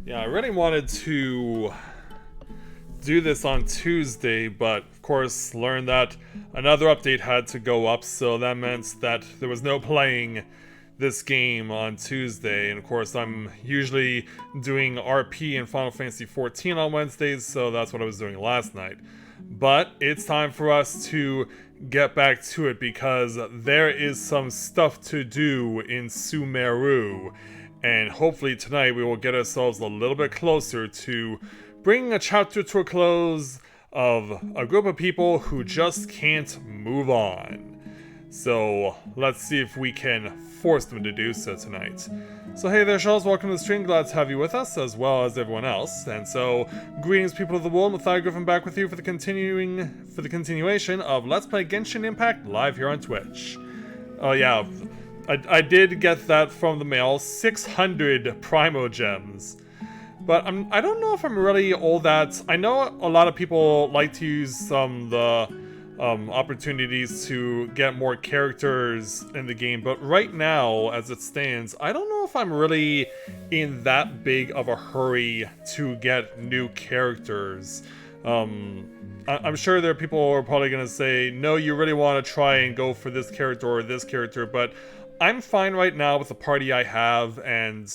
Yeah, I really wanted to do this on Tuesday, but of course learned that another update had to go up, so that meant that there was no playing this game on Tuesday. And of course I'm usually doing RP and Final Fantasy XIV on Wednesdays, so that's what I was doing last night. But it's time for us to get back to it because there is some stuff to do in SUMERU, and hopefully tonight we will get ourselves a little bit closer to bringing a chapter to a close of a group of people who just can't move on. So let's see if we can force them to do so tonight. So hey there, Charles, welcome to the stream. Glad to have you with us, as well as everyone else. And so, greetings, people of the world. Matthias Griffin back with you for the continuation of Let's Play Genshin Impact live here on Twitch. Oh yeah, I did get that from the mail. 600 Primo Gems. But I don't know if I'm really all that... I know a lot of people like to use the opportunities to get more characters in the game, but right now, as it stands, I don't know if I'm really in that big of a hurry to get new characters. I'm sure there are people who are probably going to say, no, you really want to try and go for this character or this character, but I'm fine right now with the party I have, and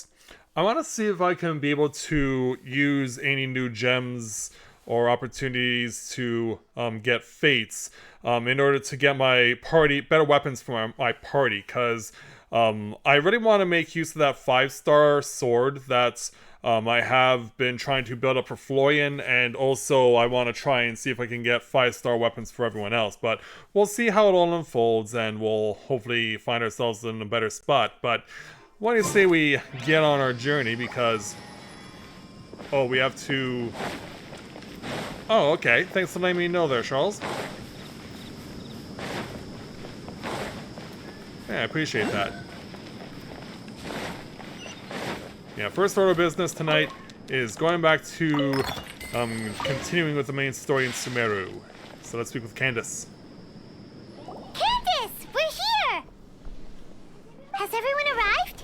I want to see if I can be able to use any new gems or opportunities to get fates in order to get my party better weapons for my party, because I really want to make use of that 5-star sword that I have been trying to build up for Florian, and also I want to try and see if I can get 5-star weapons for everyone else. But we'll see how it all unfolds, and we'll hopefully find ourselves in a better spot. But why do you say we get on our journey, because... Oh, we have to... Oh, okay. Thanks for letting me know there, Charles. Yeah, I appreciate that. Yeah, first order of business tonight is going back to continuing with the main story in SUMERU. So let's speak with Candace. Candace! We're here! Has everyone arrived?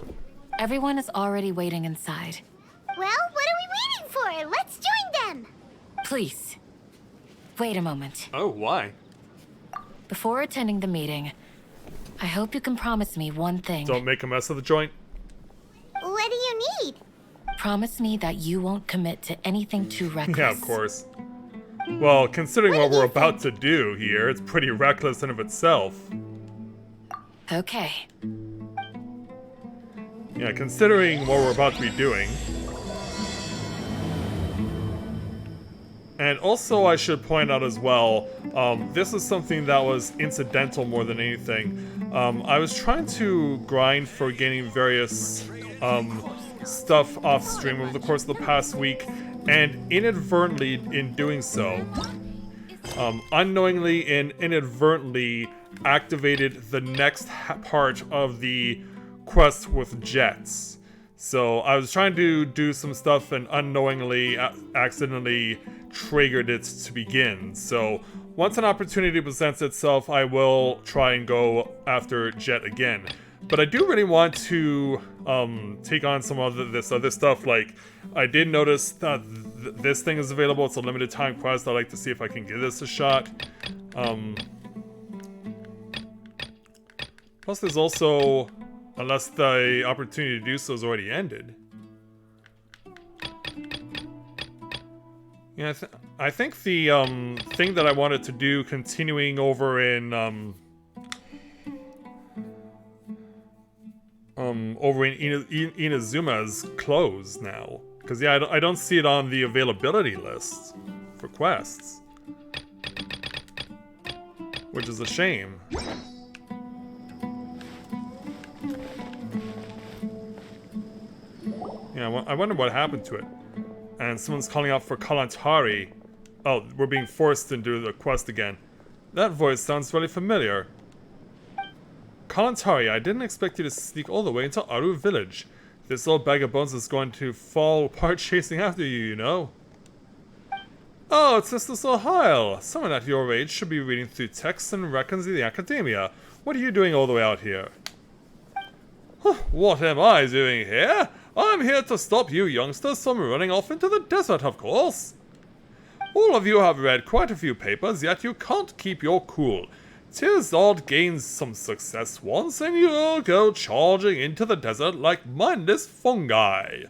Everyone is already waiting inside. Well, what are we waiting for? Let's join them! Please, wait a moment. Oh, why? Before attending the meeting, I hope you can promise me one thing. Don't make a mess of the joint. What do you need? Promise me that you won't commit to anything too reckless. Yeah, of course. Well, considering what we're about to do here, it's pretty reckless in of itself. Okay. Yeah, considering what we're about to be doing. And also, I should point out as well, this is something that was incidental more than anything. I was trying to grind for getting various stuff off stream over the course of the past week, and inadvertently in doing so, unknowingly and inadvertently activated the next part of the quest with jets. So I was trying to do some stuff and unknowingly accidentally triggered it to begin. So once an opportunity presents itself, I will try and go after Jet again. But I do really want to take on some of this other stuff. Like, I did notice that this thing is available. It's a limited time quest. I'd like to see if I can give this a shot. Plus there's also, unless the opportunity to do so has already ended. Yeah, I think the thing that I wanted to do, continuing over in Inazuma, is closed now, because yeah, I don't see it on the availability list for quests, which is a shame. Yeah, I wonder what happened to it. And someone's calling out for Kalantari. Oh, we're being forced to do the quest again. That voice sounds really familiar. Kalantari, I didn't expect you to sneak all the way into Aru village. This old bag of bones is going to fall apart chasing after you, you know. Oh, it's Sister Sohail. Someone at your age should be reading through texts and records in the academia. What are you doing all the way out here? What am I doing here? I'm here to stop you youngsters from running off into the desert, of course. All of you have read quite a few papers, yet you can't keep your cool. Tirzard gains some success once, and you'll go charging into the desert like mindless fungi.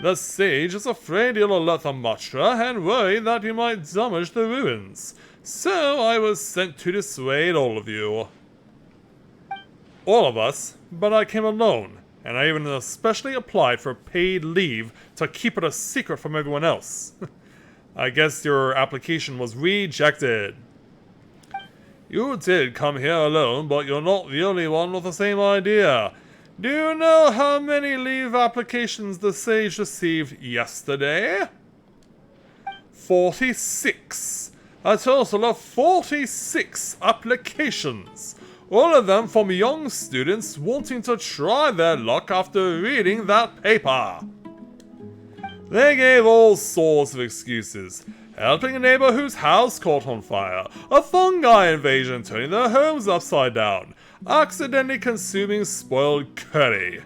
The sage is afraid you'll alert the Matra and worried that you might damage the ruins. So I was sent to dissuade all of you. All of us, but I came alone, and I even especially applied for paid leave to keep it a secret from everyone else. I guess your application was rejected. You did come here alone, but you're not the only one with the same idea. Do you know how many leave applications the sage received yesterday? 46. A total of 46 applications. All of them from young students wanting to try their luck after reading that paper. They gave all sorts of excuses. Helping a neighbor whose house caught on fire, a fungi invasion turning their homes upside down, accidentally consuming spoiled curry.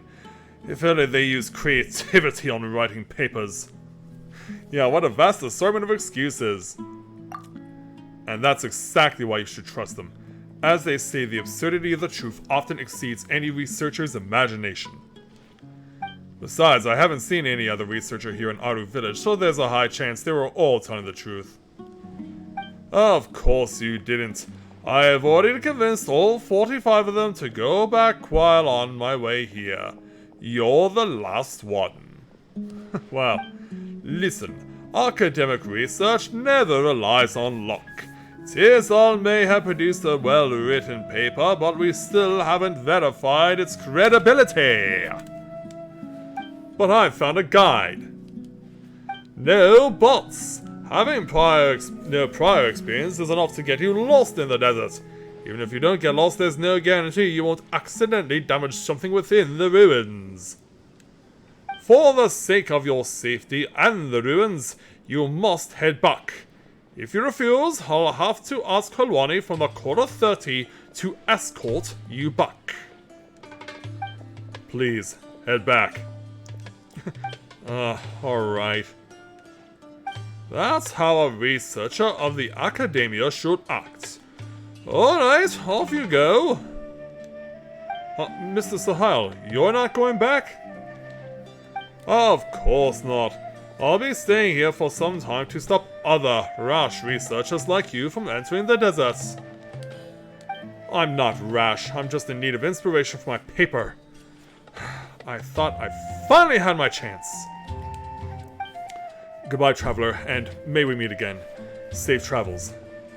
If only they used creativity on writing papers. Yeah, what a vast assortment of excuses. And that's exactly why you should trust them. As they say, the absurdity of the truth often exceeds any researcher's imagination. Besides, I haven't seen any other researcher here in Aru Village, so there's a high chance they were all telling the truth. Of course you didn't. I have already convinced all 45 of them to go back while on my way here. You're the last one. Well, listen, academic research never relies on luck. Tirzard may have produced a well-written paper, but we still haven't verified its credibility. But I've found a guide. No buts. Having no prior experience is enough to get you lost in the desert. Even if you don't get lost, there's no guarantee you won't accidentally damage something within the ruins. For the sake of your safety and the ruins, you must head back. If you refuse, I'll have to ask Halwani from the Quarter 30 to escort you back. Please, head back. Alright. That's how a researcher of the academia should act. Alright, off you go. Mr. Sahil, you're not going back? Of course not. I'll be staying here for some time to stop other rash researchers like you from entering the deserts. I'm not rash, I'm just in need of inspiration for my paper. I thought I finally had my chance. Goodbye, traveler, and may we meet again. Safe travels.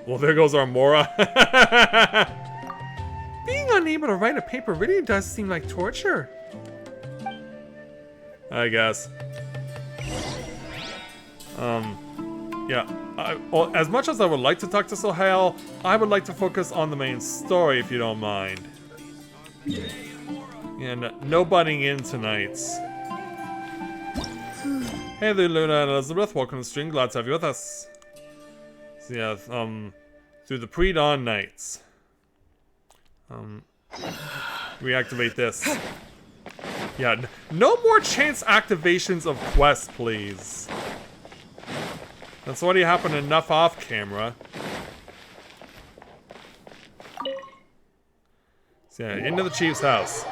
Well, there goes our Mora. Being unable to write a paper really does seem like torture. I guess. Yeah. Well, as much as I would like to talk to Sohail, I would like to focus on the main story, if you don't mind. And no butting in tonight. Hey there, Luna and Elizabeth. Welcome to the stream. Glad to have you with us. So yeah, through the pre-dawn nights. Reactivate this. Yeah, no more chance activations of quests, please. That's already happened enough off camera. So yeah, into the chief's house.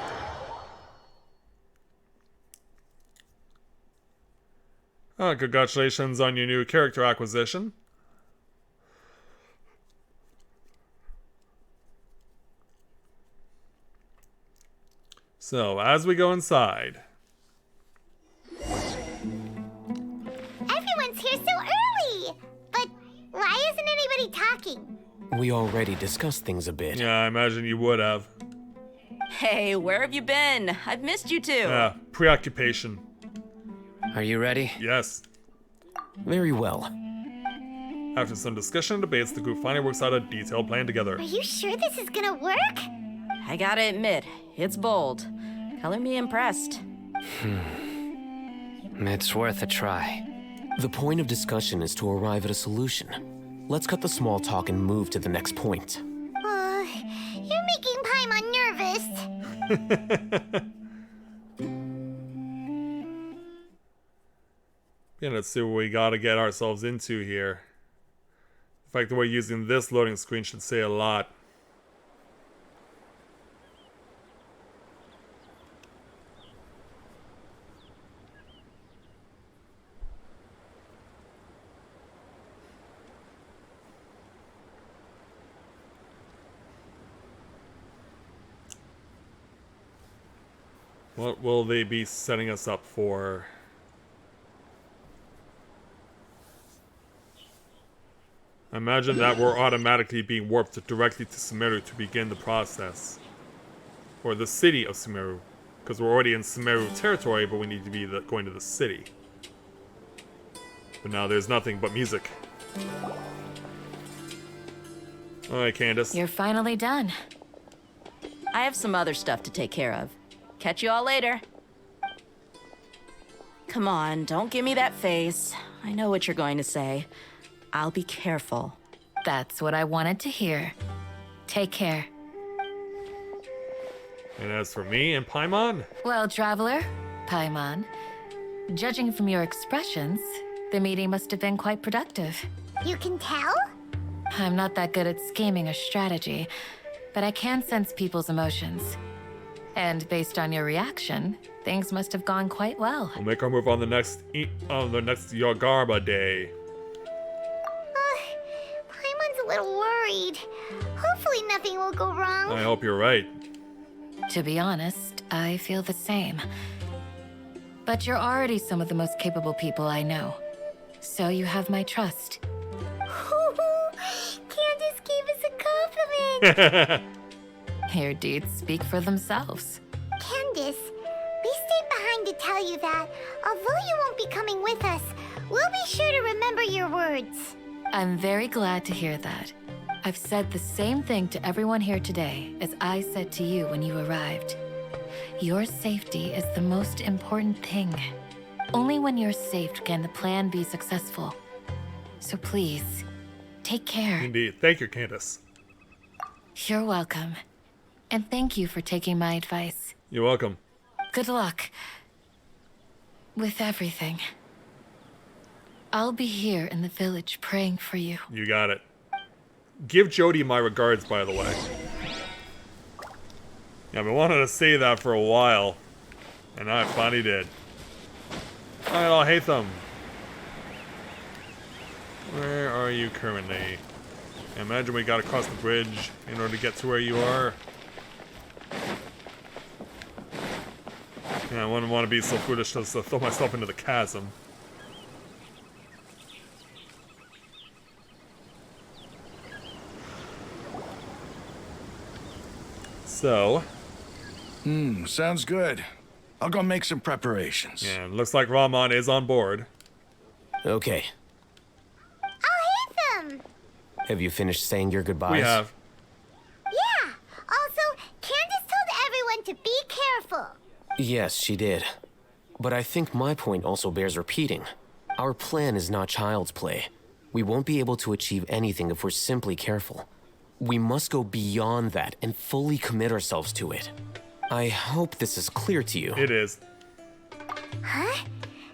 Oh, congratulations on your new character acquisition. So, as we go inside. Everyone's here so early! But why isn't anybody talking? We already discussed things a bit. Yeah, I imagine you would have. Hey, where have you been? I've missed you too. Yeah, preoccupation. Are you ready? Yes. Very well. After some discussion and debates, the group finally works out a detailed plan together. Are you sure this is gonna work? I gotta admit, it's bold. Color me impressed. It's worth a try. The point of discussion is to arrive at a solution. Let's cut the small talk and move to the next point. You're making Paimon nervous. Yeah, let's see what we gotta get ourselves into here. The fact that we're using this loading screen should say a lot. What will they be setting us up for? I imagine that we're automatically being warped directly to SUMERU to begin the process. Or the city of SUMERU. Because we're already in SUMERU territory, but we need to be going to the city. But now there's nothing but music. Alright, Candace. You're finally done. I have some other stuff to take care of. Catch you all later. Come on, don't give me that face. I know what you're going to say. I'll be careful. That's what I wanted to hear. Take care. And as for me and Paimon, Well, traveler, Paimon, judging from your expressions, the meeting must have been quite productive. You can tell? I'm not that good at scheming or strategy, but I can sense people's emotions. And based on your reaction, things must have gone quite well. we'll make our move on the next Yagarba day. Paimon's a little worried. Hopefully nothing will go wrong. I hope you're right. To be honest, I feel the same. But you're already some of the most capable people I know. So you have my trust. Candace gave us a compliment. Your deeds speak for themselves. Candace, we stayed behind to tell you that, although you won't be coming with us, we'll be sure to remember your words. I'm very glad to hear that. I've said the same thing to everyone here today as I said to you when you arrived. Your safety is the most important thing. Only when you're safe can the plan be successful. So please, take care. Indeed. Thank you, Candace. You're welcome. And thank you for taking my advice. You're welcome. Good luck with everything. I'll be here in the village praying for you. You got it. Give Jody my regards, by the way. Yeah, I've been wanting to say that for a while. And I finally did. Alright, I'll hate them. Where are you currently? I imagine we gotta cross the bridge in order to get to where you are. Yeah, I wouldn't want to be so foolish to throw myself into the chasm. So, Sounds good. I'll go make some preparations. yeah, looks like Rahman is on board. Okay. I'll hit them. Have you finished saying your goodbyes? We have. Yeah. Also, Candace told everyone to be careful. Yes, she did. But I think my point also bears repeating. Our plan is not child's play. We won't be able to achieve anything if we're simply careful. We must go beyond that and fully commit ourselves to it. I hope this is clear to you. It is. Huh?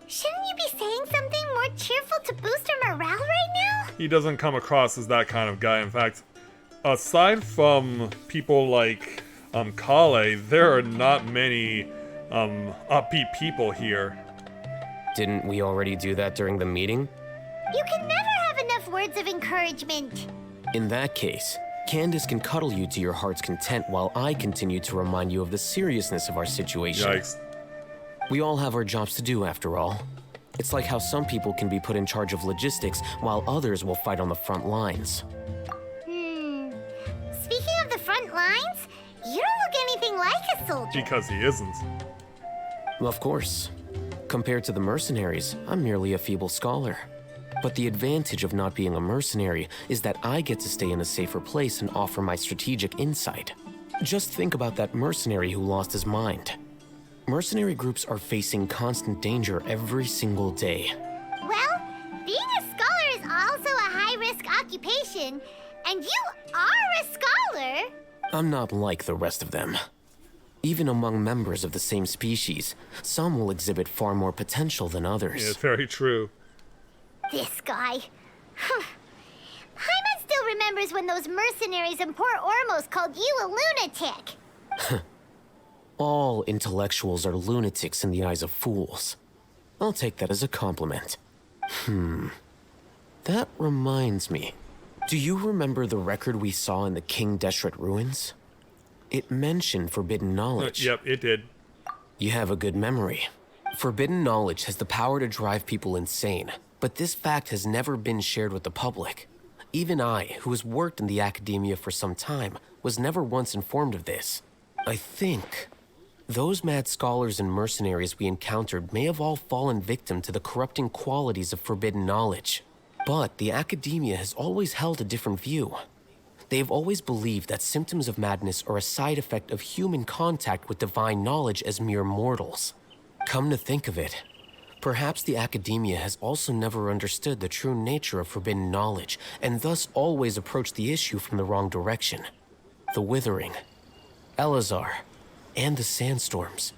Shouldn't you be saying something more cheerful to boost our morale right now? He doesn't come across as that kind of guy. In fact, aside from people like Kale, there are not many upbeat people here. Didn't we already do that during the meeting? You can never have enough words of encouragement. In that case, Candace can cuddle you to your heart's content while I continue to remind you of the seriousness of our situation. Yikes. We all have our jobs to do, after all. It's like how some people can be put in charge of logistics while others will fight on the front lines. Speaking of the front lines, you don't look anything like a soldier. Because he isn't. Of course. Compared to the mercenaries, I'm merely a feeble scholar. But the advantage of not being a mercenary is that I get to stay in a safer place and offer my strategic insight. Just think about that mercenary who lost his mind. Mercenary groups are facing constant danger every single day. Well, being a scholar is also a high-risk occupation, and you are a scholar. I'm not like the rest of them. Even among members of the same species, some will exhibit far more potential than others. Yeah, very true. This guy. Paimon still remembers when those mercenaries in Port Ormos called you a lunatic. All intellectuals are lunatics in the eyes of fools. I'll take that as a compliment. That reminds me. Do you remember the record we saw in the King Deshret ruins? It mentioned forbidden knowledge. Yep, it did. You have a good memory. Forbidden knowledge has the power to drive people insane, but this fact has never been shared with the public. Even I, who has worked in the academia for some time, was never once informed of this. I think those mad scholars and mercenaries we encountered may have all fallen victim to the corrupting qualities of forbidden knowledge. But the academia has always held a different view. They've always believed that symptoms of madness are a side effect of human contact with divine knowledge as mere mortals. Come to think of it, perhaps the academia has also never understood the true nature of forbidden knowledge, and thus always approached the issue from the wrong direction. The Withering, Elazar, and the sandstorms.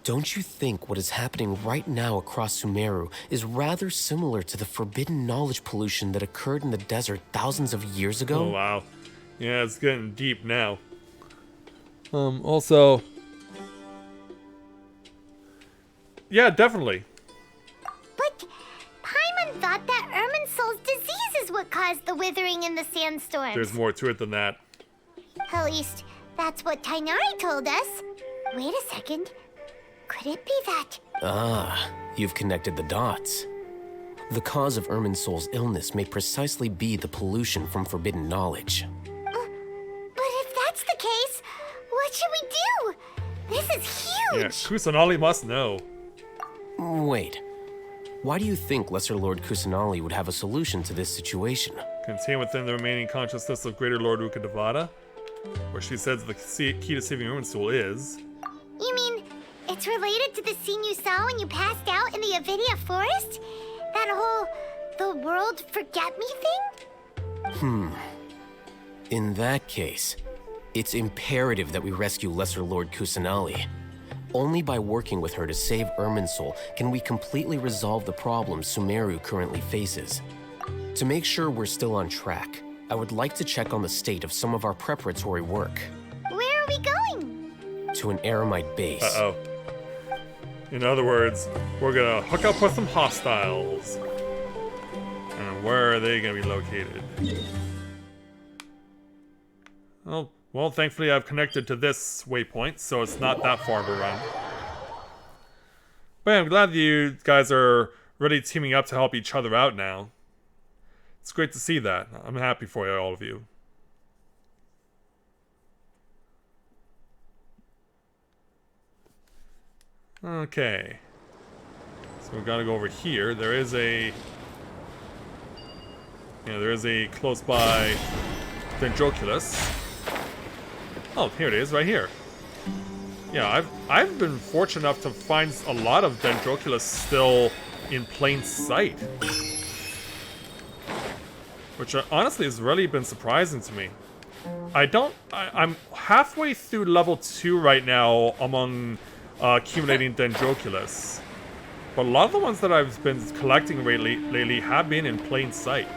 Don't you think what is happening right now across SUMERU is rather similar to the forbidden knowledge pollution that occurred in the desert thousands of years ago? Oh, wow. Yeah, it's getting deep now. Also... Yeah, definitely. But Paimon thought that Irminsul's disease is what caused the withering in the sandstorms. There's more to it than that. At least, that's what Tainari told us. Wait a second. Could it be that? Ah, you've connected the dots. The cause of Irminsul's illness may precisely be the pollution from forbidden knowledge. But if that's the case, what should we do? This is huge! Yeah, Kusanali must know. Wait. Why do you think Lesser Lord Kusanali would have a solution to this situation? Contained within the remaining consciousness of Greater Lord Ukadavada, where she says the key to saving Irminsul is... You mean, it's related to the scene you saw when you passed out in the Avidia forest? That whole, the world forget me thing? In that case, it's imperative that we rescue Lesser Lord Kusanali. Only by working with her to save Irminsul can we completely resolve the problems SUMERU currently faces. To make sure we're still on track, I would like to check on the state of some of our preparatory work. Where are we going? To an Eremite base. Uh-oh. In other words, we're gonna hook up with some hostiles. And where are they gonna be located? Well, thankfully I've connected to this waypoint, so it's not that far of a run. But I'm glad you guys are really teaming up to help each other out now. It's great to see that. I'm happy for you, all of you. Okay. So we gotta go over here. There is a close by Dendroculus. Oh, here it is, right here. Yeah, I've been fortunate enough to find a lot of Dendroculus still in plain sight. Which honestly has really been surprising to me. I'm halfway through level 2 right now among accumulating Dendroculus. But a lot of the ones that I've been collecting lately have been in plain sight.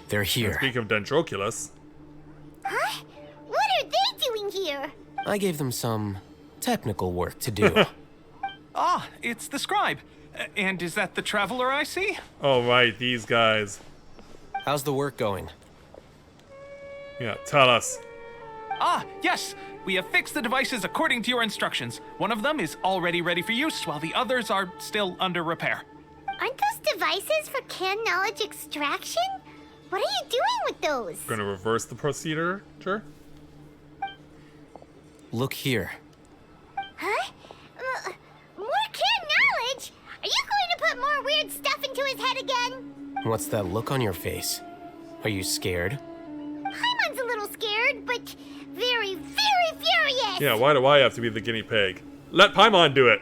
They're here. Speaking of Dendroculus. Huh? What are they doing here? I gave them some technical work to do. Ah, it's the scribe. And is that the traveler I see? Oh right, these guys. How's the work going? Yeah, tell us. Ah, yes. We have fixed the devices according to your instructions. One of them is already ready for use, while the others are still under repair. Aren't those devices for canned knowledge extraction? What are you doing with those? Gonna reverse the procedure? Sure. Look here. Huh? More canned knowledge? Are you going to put more weird stuff into his head again? What's that look on your face? Are you scared? Paimon's a little scared, but very, very furious. Yeah, why do I have to be the guinea pig? Let Paimon do it!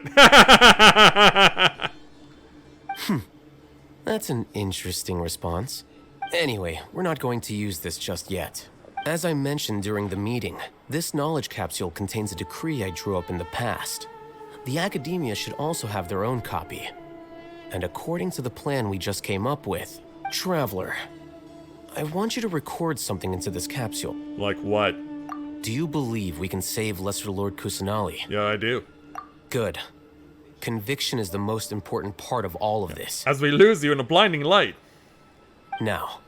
That's an interesting response. Anyway, we're not going to use this just yet. As I mentioned during the meeting, this knowledge capsule contains a decree I drew up in the past. The academia should also have their own copy. And according to the plan we just came up with, Traveler, I want you to record something into this capsule. Like what? Do you believe we can save Lesser Lord Kusanali? Yeah, I do. Good. Conviction is the most important part of all of this. As we lose you in a blinding light. Now,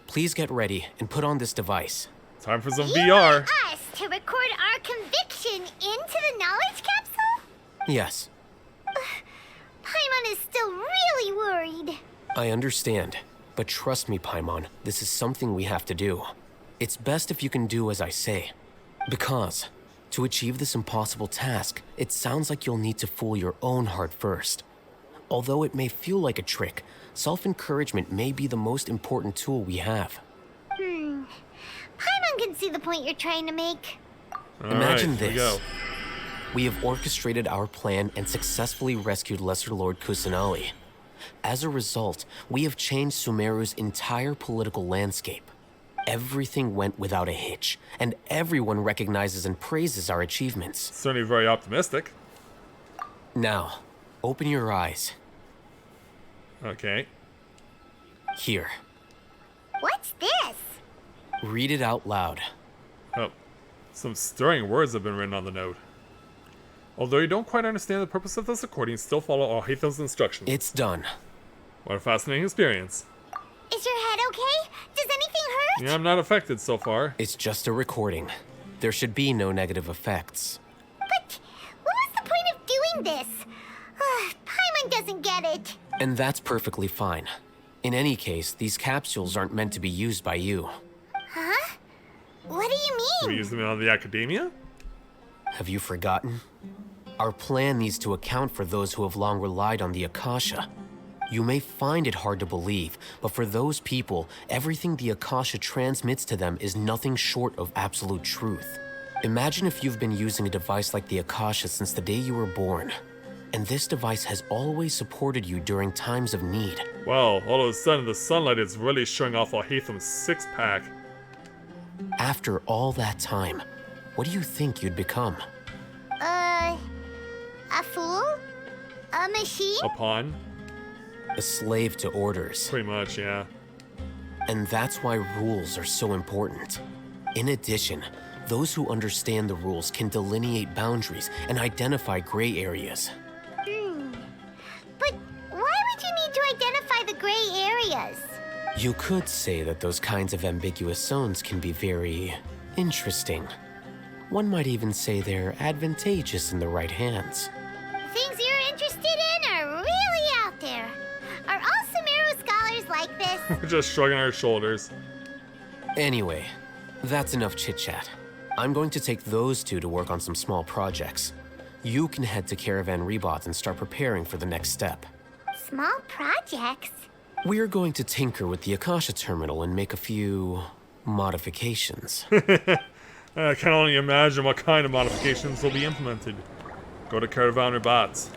please get ready and put on this device. Time for some You VR. want us to record our conviction into the knowledge capsule? Yes, Paimon is still really worried. I understand. But trust me, Paimon, this is something we have to do. It's best if you can do as I say. Because, to achieve this impossible task, it sounds like you'll need to fool your own heart first. Although it may feel like a trick, self-encouragement may be the most important tool we have. Paimon can see the point you're trying to make. Imagine Alright, here we this. go. We have orchestrated our plan and successfully rescued Lesser Lord Kusanali. As a result, we have changed SUMERU's entire political landscape. Everything went without a hitch, and everyone recognizes and praises our achievements. Certainly very optimistic. Now, open your eyes. Okay. Here, What's this? read it out loud. Oh, some stirring words have been written on the note. Although you don't quite understand the purpose of this recording, still follow Alhaitham's instructions. It's done. What a fascinating experience. Is your head okay? Does anything hurt? Yeah, I'm not affected so far. It's just a recording. There should be no negative effects. But what was the point of doing this? Paimon doesn't get it. And that's perfectly fine. In any case, these capsules aren't meant to be used by you. Huh? What do you We mean? use them on the academia? Have you forgotten? Our plan needs to account for those who have long relied on the Akasha. You may find it hard to believe, but for those people, everything the Akasha transmits to them is nothing short of absolute truth. Imagine if you've been using a device like the Akasha since the day you were born, and this device has always supported you during times of need. Well, all of a sudden the sunlight is really showing off Alhaitham's six-pack. After all that time, what do you think you'd become? A fool? A machine? A pawn? A slave to orders. Pretty much, yeah. And that's why rules are so important. In addition, those who understand the rules can delineate boundaries and identify gray areas. But why would you need to identify the gray areas? You could say that those kinds of ambiguous zones can be very interesting. One might even say they're advantageous in the right hands. Things you're interested in are really out there. Are all SUMERU scholars like this? We're just shrugging our shoulders. Anyway, that's enough chit-chat. I'm going to take those two to work on some small projects. You can head to Caravan Rebot and start preparing for the next step. Small projects? We're going to tinker with the Akasha terminal and make a few modifications. I can only imagine what kind of modifications will be implemented. Go to Caravan Rebot.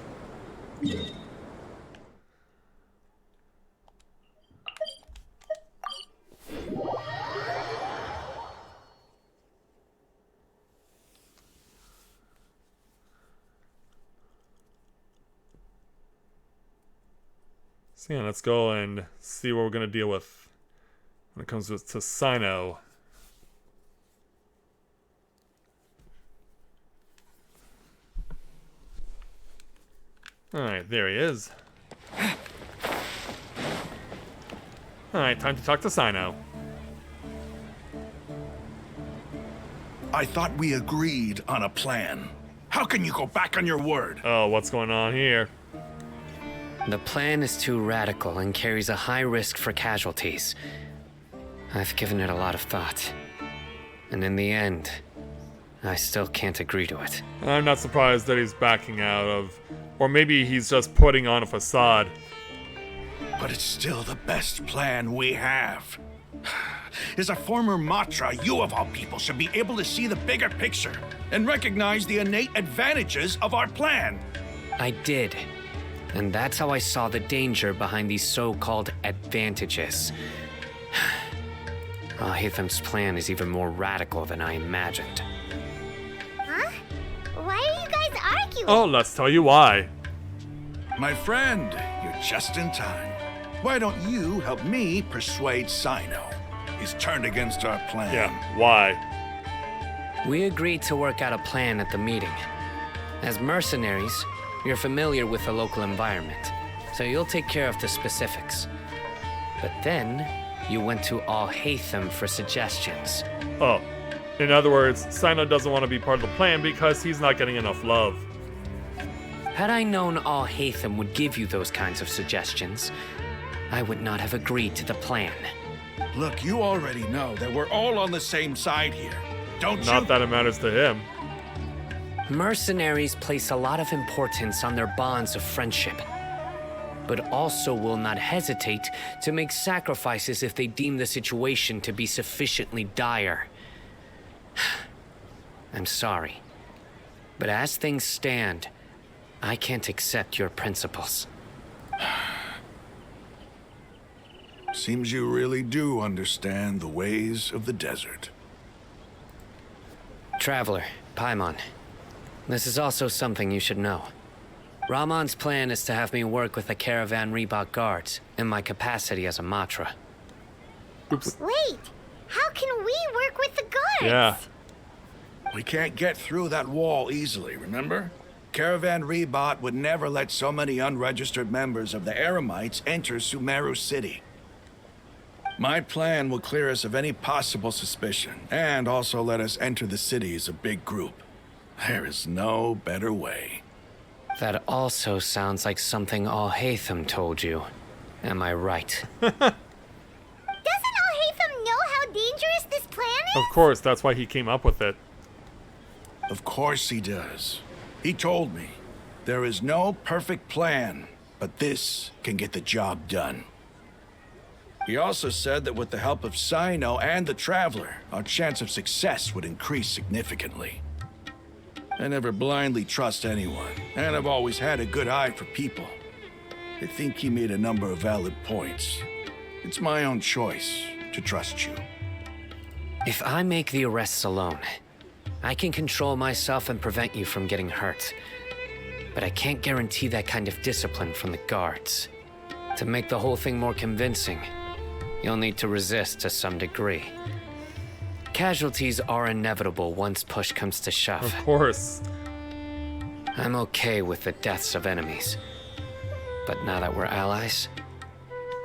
So yeah, let's go and see what we're gonna deal with when it comes to Sino. Alright, there he is. Alright, time to talk to Sino. I thought we agreed on a plan. How can you go back on your word? Oh, what's going on here? The plan is too radical and carries a high risk for casualties. I've given it a lot of thought. And in the end, I still can't agree to it. I'm not surprised that he's backing out of... Or maybe he's just putting on a facade. But it's still the best plan we have. As a former Matra, you of all people should be able to see the bigger picture and recognize the innate advantages of our plan. I did. And that's how I saw the danger behind these so-called advantages. Alhatham's plan is even more radical than I imagined. Huh? Why are you guys arguing? Oh, let's tell you why. My friend, you're just in time. Why don't you help me persuade Sino? He's turned against our plan. Yeah, why? We agreed to work out a plan at the meeting. As mercenaries, you're familiar with the local environment, so you'll take care of the specifics. But then, you went to Alhatham for suggestions. Oh, in other words, Sino doesn't want to be part of the plan because he's not getting enough love. Had I known Alhatham would give you those kinds of suggestions, I would not have agreed to the plan. Look, you already know that we're all on the same side here. Don't you? Not that it matters to him. Mercenaries place a lot of importance on their bonds of friendship, but also will not hesitate to make sacrifices if they deem the situation to be sufficiently dire. I'm sorry, but as things stand, I can't accept your principles. Seems you really do understand the ways of the desert. Traveler, Paimon, this is also something you should know. Rahman's plan is to have me work with the Caravan Reebok guards in my capacity as a Matra. Oops. Wait, how can we work with the guards? Yeah. We can't get through that wall easily, remember? Caravan Rebot would never let so many unregistered members of the Eremites enter SUMERU City. My plan will clear us of any possible suspicion, and also let us enter the city as a big group. There is no better way. That also sounds like something Alhatham told you. Am I right? Doesn't Alhatham know how dangerous this plan is? Of course, that's why he came up with it. Of course he does. He told me, there is no perfect plan, but this can get the job done. He also said that with the help of Sino and the Traveler, our chance of success would increase significantly. I never blindly trust anyone, and I've always had a good eye for people. I think he made a number of valid points. It's my own choice to trust you. If I make the arrests alone, I can control myself and prevent you from getting hurt. But I can't guarantee that kind of discipline from the guards. To make the whole thing more convincing, you'll need to resist to some degree. Casualties are inevitable once push comes to shove. Of course. I'm okay with the deaths of enemies. But now that we're allies,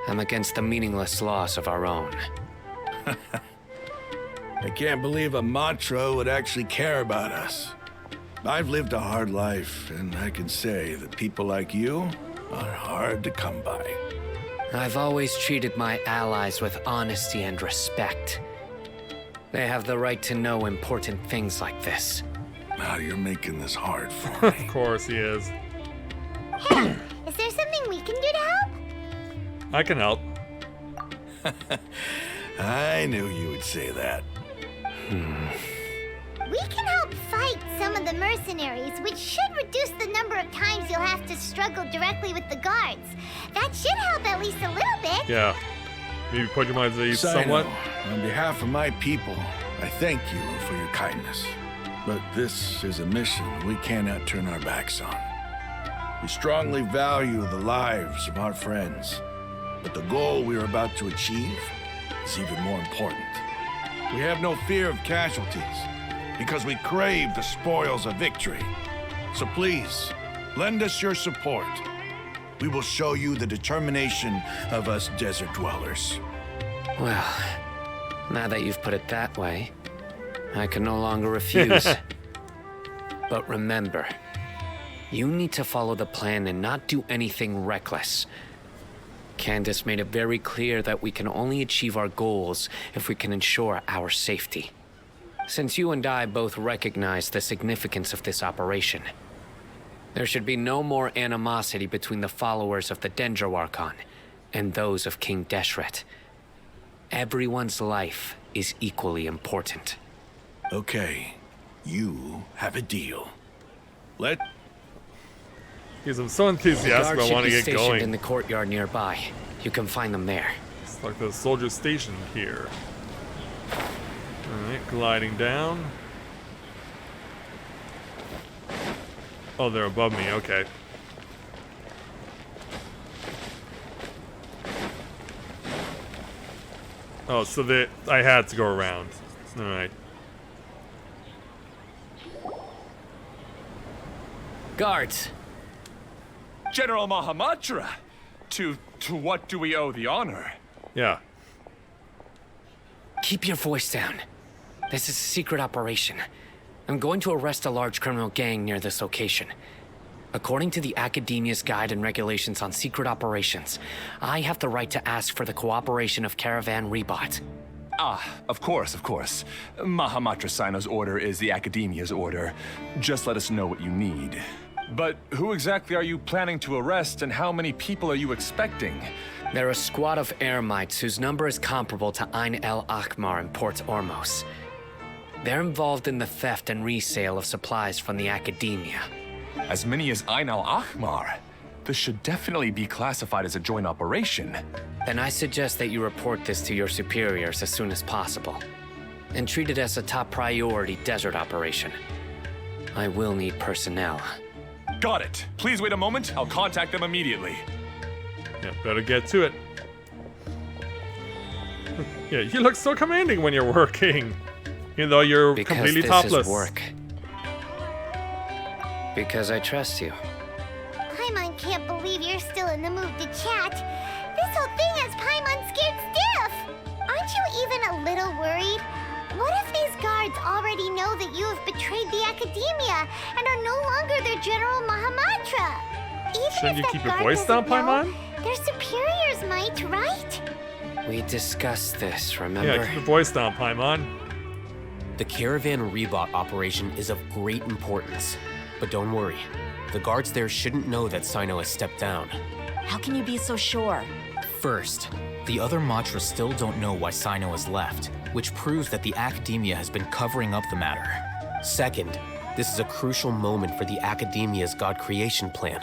I'm against the meaningless loss of our own. I can't believe a Matra would actually care about us. I've lived a hard life, and I can say that people like you are hard to come by. I've always treated my allies with honesty and respect. They have the right to know important things like this. Now you're making this hard for me. Of course he is. Hey, is there something we can do to help? I can help. I knew you would say that. We can help fight some of the mercenaries, which should reduce the number of times you'll have to struggle directly with the guards. That should help at least a little bit. Yeah. Maybe put your minds at ease Sino, somewhat. on behalf of my people, I thank you for your kindness. But this is a mission we cannot turn our backs on. We strongly value the lives of our friends, but the goal we are about to achieve is even more important. We have no fear of casualties, because we crave the spoils of victory. So please, lend us your support. We will show you the determination of us desert dwellers. Well, now that you've put it that way, I can no longer refuse. But remember, you need to follow the plan and not do anything reckless. Candace made it very clear that we can only achieve our goals if we can ensure our safety. Since you and I both recognize the significance of this operation, there should be no more animosity between the followers of the Dendroarchon and those of King Deshret. Everyone's life is equally important. Okay, you have a deal. He's so enthusiastic Guards about wanting to should be get stationed in going. the courtyard nearby. You can find them there. It's like the soldier station here. Alright, gliding down. Oh, they're above me, okay. Oh, so I had to go around. Alright. Guards! General Mahamatra! To what do we owe the honor? Yeah. Keep your voice down. This is a secret operation. I'm going to arrest a large criminal gang near this location. According to the Academia's Guide and Regulations on Secret Operations, I have the right to ask for the cooperation of Caravan Rebot. Ah, of course. Mahamatra Sino's order is the Academia's order. Just let us know what you need. But who exactly are you planning to arrest, and how many people are you expecting? They're a squad of Eremites whose number is comparable to Ain El Akmar in Port Ormos. They're involved in the theft and resale of supplies from the Academia. As many as Ain Al Akmar? This should definitely be classified as a joint operation. Then I suggest that you report this to your superiors as soon as possible, and treat it as a top priority desert operation. I will need personnel. Got it. Please wait a moment. I'll contact them immediately. Yeah, better get to it. Yeah, you look so commanding when you're working. Even though you're Because completely this topless. is work. Because I trust you. Paimon can't believe you're still in the mood to chat. This whole thing has Paimon scared stiff. Aren't you even a little worried? What if these guards already know that you have betrayed the Academia and are no longer their General Mahamatra? Even Shouldn't if you that keep your guard voice down, doesn't know, Paimon? their superiors might, right? We discussed this, remember? Yeah, keep your voice down, Paimon. The Caravan Rebot operation is of great importance. But don't worry, the guards there shouldn't know that Sino has stepped down. How can you be so sure? First, the other Matras still don't know why Sino has left, which proves that the Academia has been covering up the matter. Second, this is a crucial moment for the Academia's God creation plan.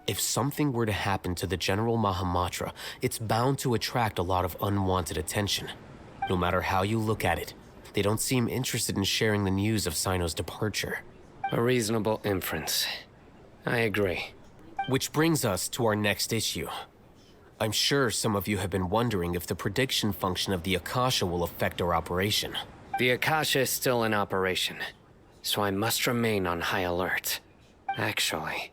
If something were to happen to the General Mahamatra, it's bound to attract a lot of unwanted attention. No matter how you look at it, they don't seem interested in sharing the news of Sino's departure. A reasonable inference. I agree. Which brings us to our next issue. I'm sure some of you have been wondering if the prediction function of the Akasha will affect our operation. The Akasha is still in operation, so I must remain on high alert. Actually,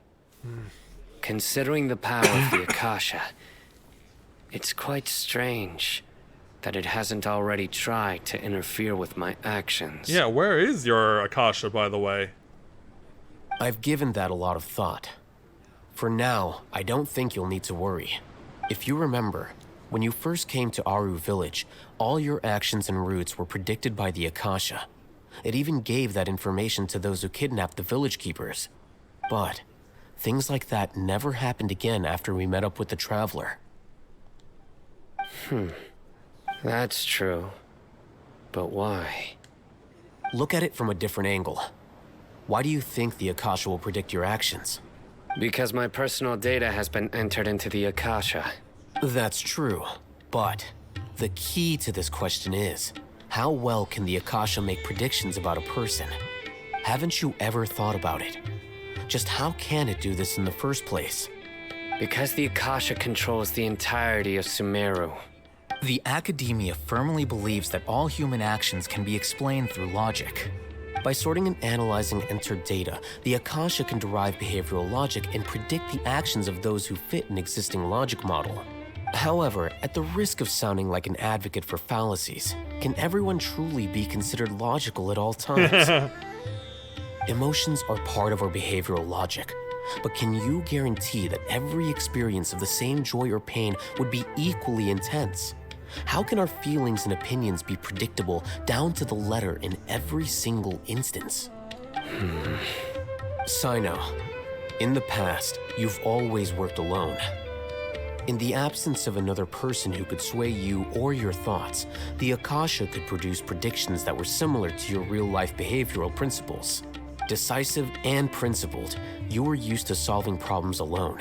considering the power of the Akasha, it's quite strange that it hasn't already tried to interfere with my actions. Yeah, where is your Akasha, by the way? I've given that a lot of thought. For now, I don't think you'll need to worry. If you remember, when you first came to Aru Village, all your actions and routes were predicted by the Akasha. It even gave that information to those who kidnapped the village keepers. But things like that never happened again after we met up with the Traveler. That's true. But why? Look at it from a different angle. Why do you think the Akasha will predict your actions? Because my personal data has been entered into the Akasha. That's true, but the key to this question is, how well can the Akasha make predictions about a person? Haven't you ever thought about it? Just how can it do this in the first place? Because the Akasha controls the entirety of SUMERU. The Academia firmly believes that all human actions can be explained through logic. By sorting and analyzing entered data, the Akasha can derive behavioral logic and predict the actions of those who fit an existing logic model. However, at the risk of sounding like an advocate for fallacies, can everyone truly be considered logical at all times? Emotions are part of our behavioral logic, but can you guarantee that every experience of the same joy or pain would be equally intense? How can our feelings and opinions be predictable down to the letter in every single instance? Sino, in the past, you've always worked alone. In the absence of another person who could sway you or your thoughts, the Akasha could produce predictions that were similar to your real-life behavioral principles. Decisive and principled, you were used to solving problems alone.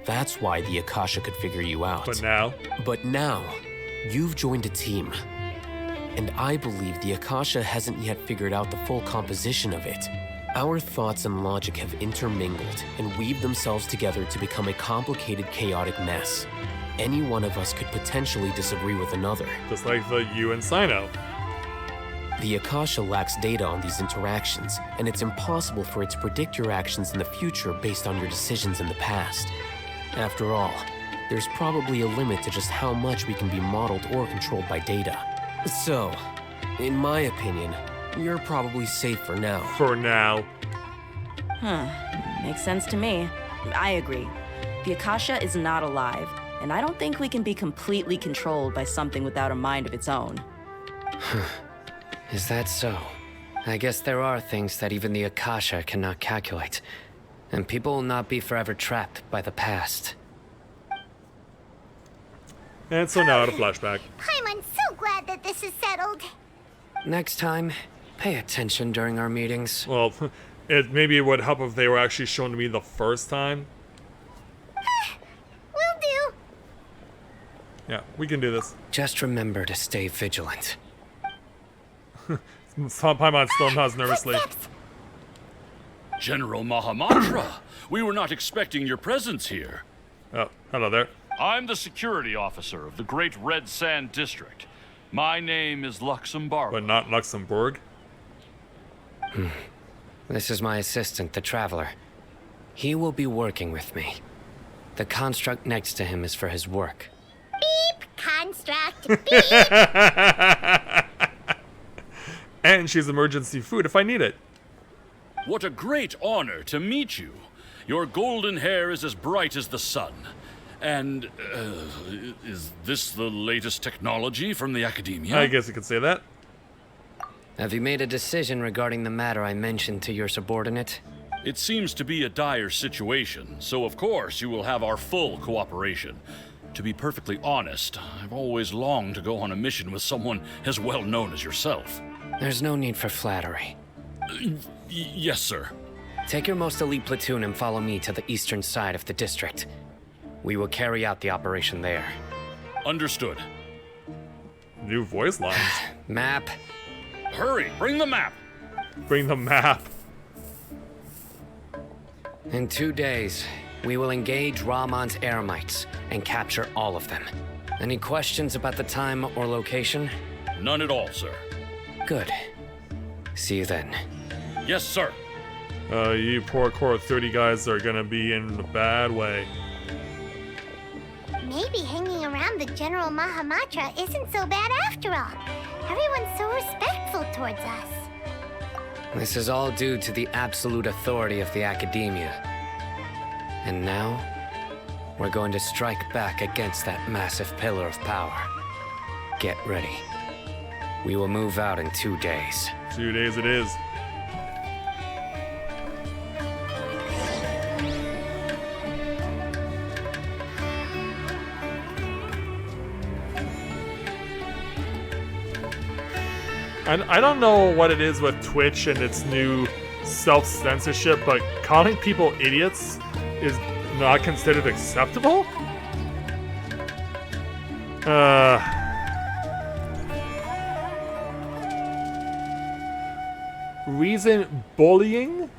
That's why the Akasha could figure you out. But now? But now, you've joined a team. and I believe the Akasha hasn't yet figured out the full composition of it. Our thoughts and logic have intermingled and weaved themselves together to become a complicated, chaotic mess. Any one of us could potentially disagree with another. Just like the you and Sino. The Akasha lacks data on these interactions, and it's impossible for it to predict your actions in the future based on your decisions in the past. After all, there's probably a limit to just how much we can be modeled or controlled by data. So, in my opinion, you're probably safe for now. For now. Makes sense to me. I agree. The Akasha is not alive, and I don't think we can be completely controlled by something without a mind of its own. Is that so? I guess there are things that even the Akasha cannot calculate, and people will not be forever trapped by the past. And so now, a flashback. Paimon's so glad that this is settled. Next time, pay attention during our meetings. Well, maybe it would help if they were actually shown to me the first time. Will do. Yeah, we can do this. Just remember to stay vigilant. Paimon still nods nervously. General Mahamatra, we were not expecting your presence here. Oh, hello there. I'm the security officer of the Great Red Sand District. My name is Luxembourg. But not Luxembourg. This is my assistant, the Traveler. He will be working with me. The construct next to him is for his work. Beep, construct, beep. And she's emergency food if I need it. What a great honor to meet you. Your golden hair is as bright as the sun. And, is this the latest technology from the Academia? I guess you could say that. Have you made a decision regarding the matter I mentioned to your subordinate? It seems to be a dire situation, so of course you will have our full cooperation. To be perfectly honest, I've always longed to go on a mission with someone as well known as yourself. There's no need for flattery. Yes, sir. Take your most elite platoon and follow me to the eastern side of the district. We will carry out the operation there. Understood. New voice lines. Map. Hurry, bring the map. Bring the map. In 2 days, we will engage Rahman's Eremites and capture all of them. Any questions about the time or location? None at all, sir. Good. See you then. Yes, sir. You poor core 30 guys are gonna be in a bad way. Maybe hanging around the General Mahamatra isn't so bad after all. Everyone's so respectful towards us. This is all due to the absolute authority of the Academia. And now, we're going to strike back against that massive pillar of power. Get ready. We will move out in 2 days. 2 days it is. I don't know what it is with Twitch and its new self-censorship, but calling people idiots is not considered acceptable? Reason bullying?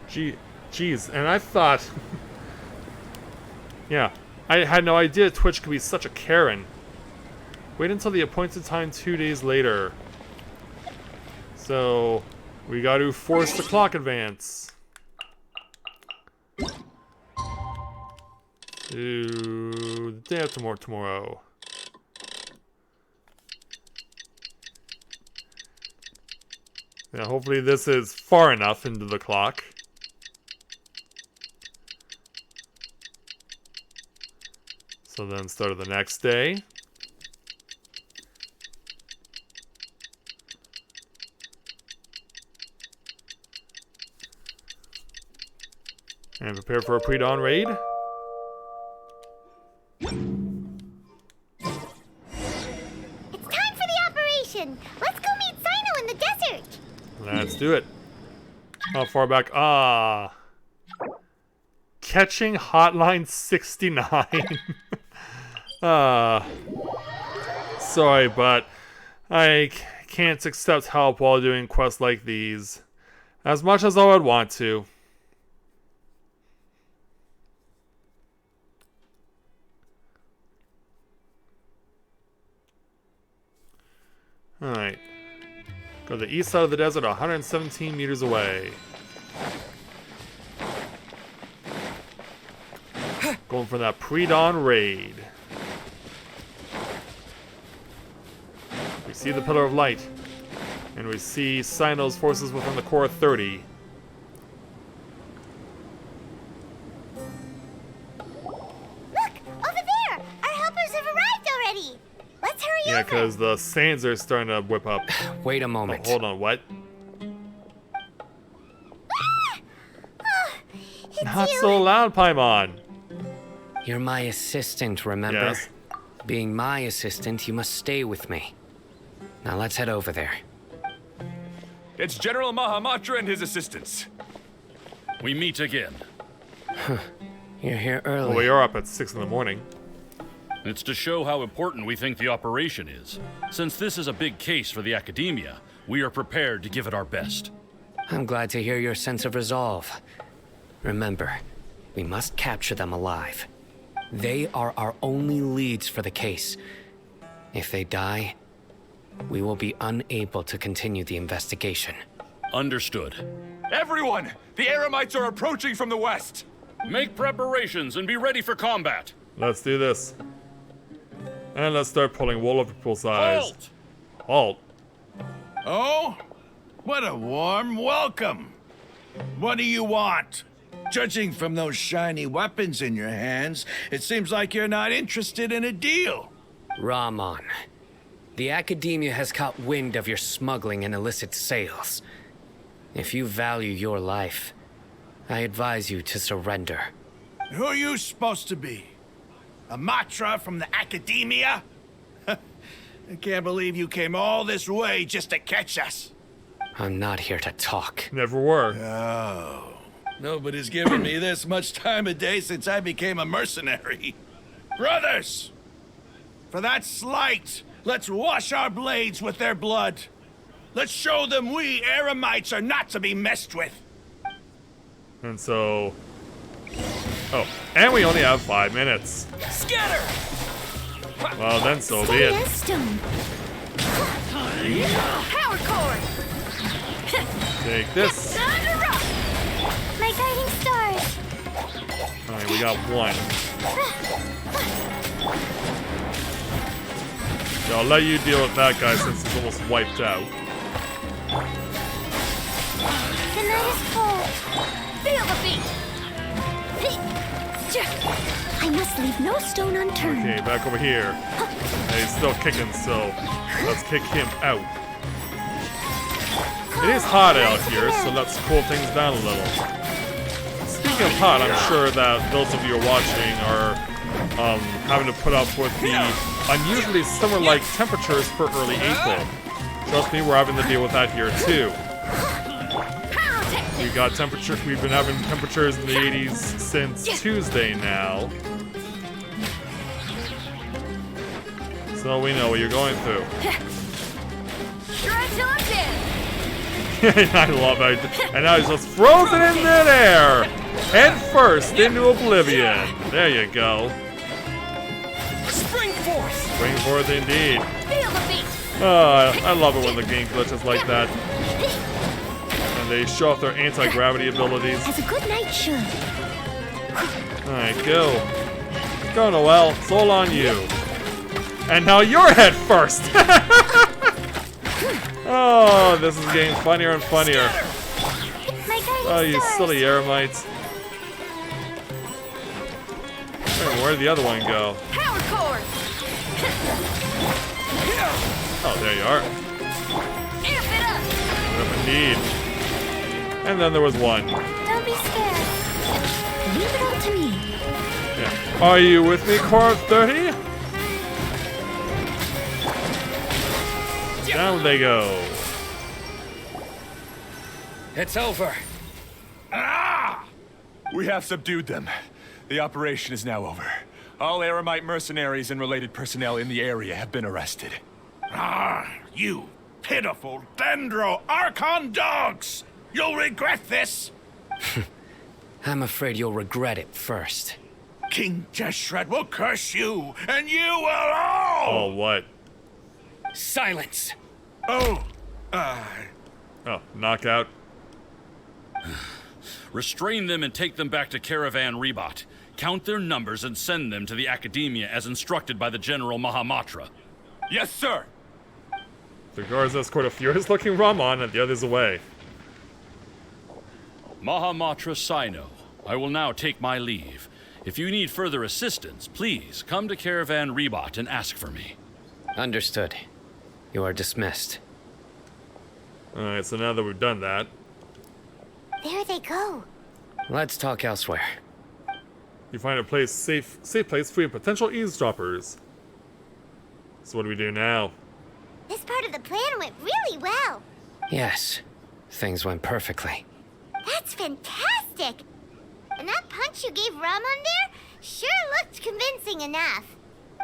Jeez, and I thought... yeah, I had no idea Twitch could be such a Karen. Wait until the appointed time 2 days later. So, we gotta force the clock advance. To the day after tomorrow. Now, hopefully this is far enough into the clock. So then start of the next day. And prepare for a pre-dawn raid. It's time for the operation! Let's go meet Sino in the desert! Let's do it. How far back? Ah. Catching Hotline 69. Sorry, but I can't accept help while doing quests like these. As much as I would want to. Alright. Go to the east side of the desert, 117 meters away. Going for that pre-dawn raid. We see the Pillar of Light. And we see Sino's forces within the core 30. Look! Over there! Our helpers have arrived already! Let's hurry Yeah, over! because the sands are starting to whip up. Wait a Oh, moment. hold on, what? It's Not you! so loud, Paimon. You're my assistant, remember? Yes. Being my assistant, you must stay with me. Now let's head over there. It's General Mahamatra and his assistants. We meet again. You're here early. Well, we are up at 6 in the morning. It's to show how important we think the operation is. Since this is a big case for the Academia, we are prepared to give it our best. I'm glad to hear your sense of resolve. Remember, we must capture them alive. They are our only leads for the case. If they die, we will be unable to continue the investigation. Understood. Everyone! The Eremites are approaching from the west! Make preparations and be ready for combat. Let's do this. And let's start pulling wool over people's eyes. Halt! Halt. Oh? What a warm welcome! What do you want? Judging from those shiny weapons in your hands, it seems like you're not interested in a deal. Rahman, the Academia has caught wind of your smuggling and illicit sales. If you value your life, I advise you to surrender. Who are you supposed to be? A Matra from the Academia? I can't believe you came all this way just to catch us. I'm not here to talk. Never were. Oh. Nobody's given me this much time of day since I became a mercenary. Brothers! For that slight, let's wash our blades with their blood. Let's show them we Eremites are not to be messed with. And so... Oh, and we only have 5 minutes. Scatter! Well, then so be Stay it. as stone. Power cord! Take this. My guiding stars. Alright, we got 1. So I'll let you deal with that guy since he's almost wiped out. The night is cold. Feel the beat! I must leave no stone unturned. Okay, back over here. And he's still kicking, so let's kick him out. It is hot out here, so let's cool things down a little. Speaking of hot, I'm sure that those of you who are watching are having to put up with the unusually summer-like temperatures for early April. Trust me, we're having to deal with that here too. We've been having temperatures in the 80s since Tuesday now. So we know what you're going through. Try till I'm dead! I love it. And now he's just frozen in midair! Head first into oblivion. There you go. Spring force! Spring forth indeed. Feel the beat! I love it when the game glitches like that. And they show off their anti-gravity abilities. As a good night should. Alright, go. Go, Noelle. It's all on you. And now you're head first! Oh, this is getting funnier and funnier. My guiding Oh, you stars. silly Eremites. Where'd the other one go? Power cord! Oh, there you are. Amp it up! Yep, indeed. And then there was one. Don't be scared. Leave it all to me. Yeah. Are you with me, Core 30? Down they go. It's over. Ah! We have subdued them. The operation is now over. All Eremite mercenaries and related personnel in the area have been arrested. Ah, you pitiful Dendro Archon dogs! You'll regret this! I'm afraid you'll regret it first. King Jeshred will curse you, and you will all! Oh, what? Silence! Oh, Oh, knockout. Restrain them and take them back to Caravan Rebot. Count their numbers and send them to the Academia as instructed by the General Mahamatra. Yes, sir! The guards escort a furious-looking Ramon and the others away. Mahamatra Sino, I will now take my leave. If you need further assistance, please come to Caravan Rebot and ask for me. Understood. You are dismissed. Alright, so now that we've done that, There they go. Let's talk elsewhere. you find a place safe place free of potential eavesdroppers. So what do we do now? This part of the plan went really well. Yes, things went perfectly. That's fantastic. And that punch you gave Ramon there sure looked convincing enough.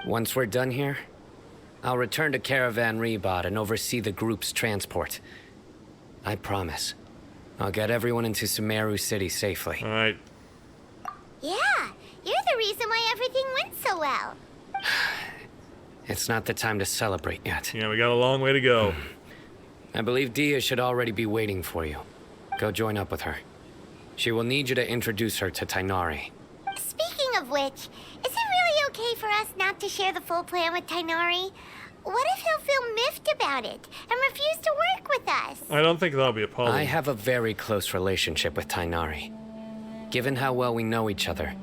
Once we're done here, I'll return to Caravan Rebot and oversee the group's transport. I promise. I'll get everyone into SUMERU City safely. Alright, Yeah, you're the reason why everything went so well. It's not the time to celebrate yet. yeah, we got a long way to go. I believe Dia should already be waiting for you. Go join up with her. She will need you to introduce her to Tainari. Speaking of which, is it really okay for us not to share the full plan with Tainari? What if he'll feel miffed about it and refuse to work with us? I don't think that'll be a problem. I have a very close relationship with Tainari. Given how well we know each other,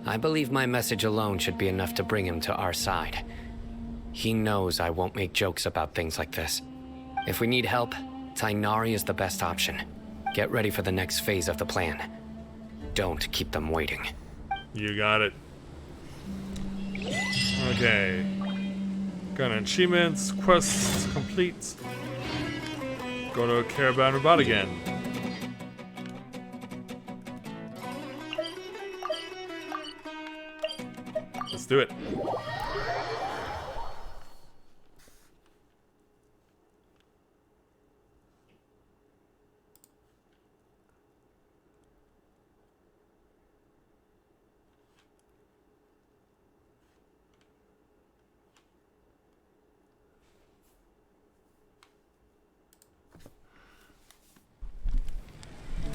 I believe my message alone should be enough to bring him to our side. He knows I won't make jokes about things like this. If we need help, Tainari is the best option. Get ready for the next phase of the plan. Don't keep them waiting. You got it. Okay. Got achievements, quests complete. Go to Caravan Rebot again. Let's do it.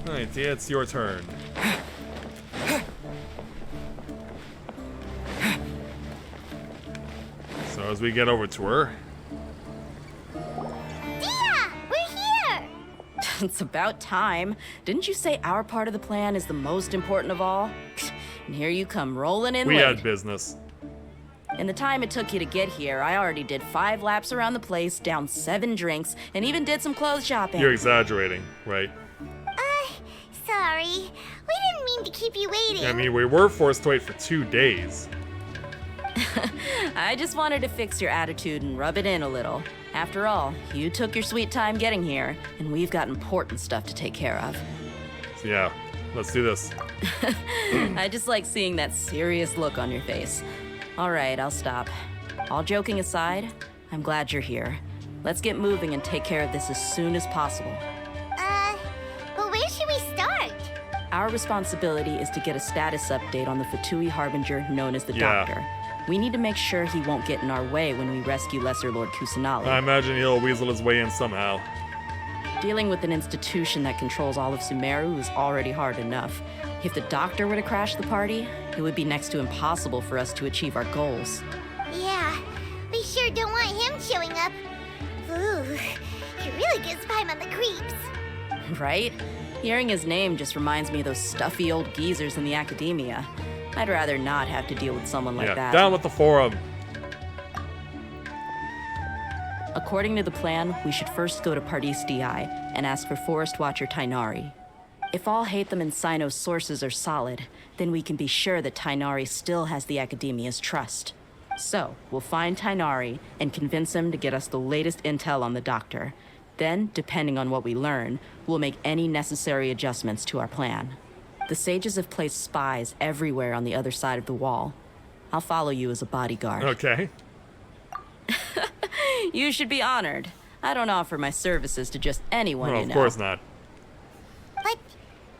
Alright, yeah, it's your turn. So as we get over to her, Dia, we're here! It's about time. Didn't you say our part of the plan is the most important of all? And here you come rolling in we late. had business. In the time it took you to get here, I already did 5 laps around the place, downed 7 drinks, and even did some clothes shopping. You're exaggerating, right? Sorry. We didn't mean to keep you waiting. I mean, we were forced to wait for 2 days. I just wanted to fix your attitude and rub it in a little. After all, you took your sweet time getting here, and we've got important stuff to take care of. So yeah, let's do this. I just like seeing that serious look on your face. All right, I'll stop. All joking aside, I'm glad you're here. Let's get moving and take care of this as soon as possible. But where should we start? Our responsibility is to get a status update on the Fatui Harbinger known as the Yeah. Doctor. We need to make sure he won't get in our way when we rescue Lesser Lord Kusanali. I imagine he'll weasel his way in somehow. Dealing with an institution that controls all of SUMERU is already hard enough. If the Doctor were to crash the party, it would be next to impossible for us to achieve our goals. Yeah, we sure don't want him showing up. Ooh, he really gives Paimon the creeps. Right? Hearing his name just reminds me of those stuffy old geezers in the academia. I'd rather not have to deal with someone like Yeah, that. down with the forum. According to the plan, we should first go to Pardis DI and ask for Forest Watcher Tainari. If all Hatham and Sino's sources are solid, then we can be sure that Tainari still has the Academia's trust. So, we'll find Tainari and convince him to get us the latest intel on the Doctor. Then, depending on what we learn, we'll make any necessary adjustments to our plan. The sages have placed spies everywhere on the other side of the wall. I'll follow you as a bodyguard. Okay. You should be honored. I don't offer my services to just anyone No, you of know. course not. But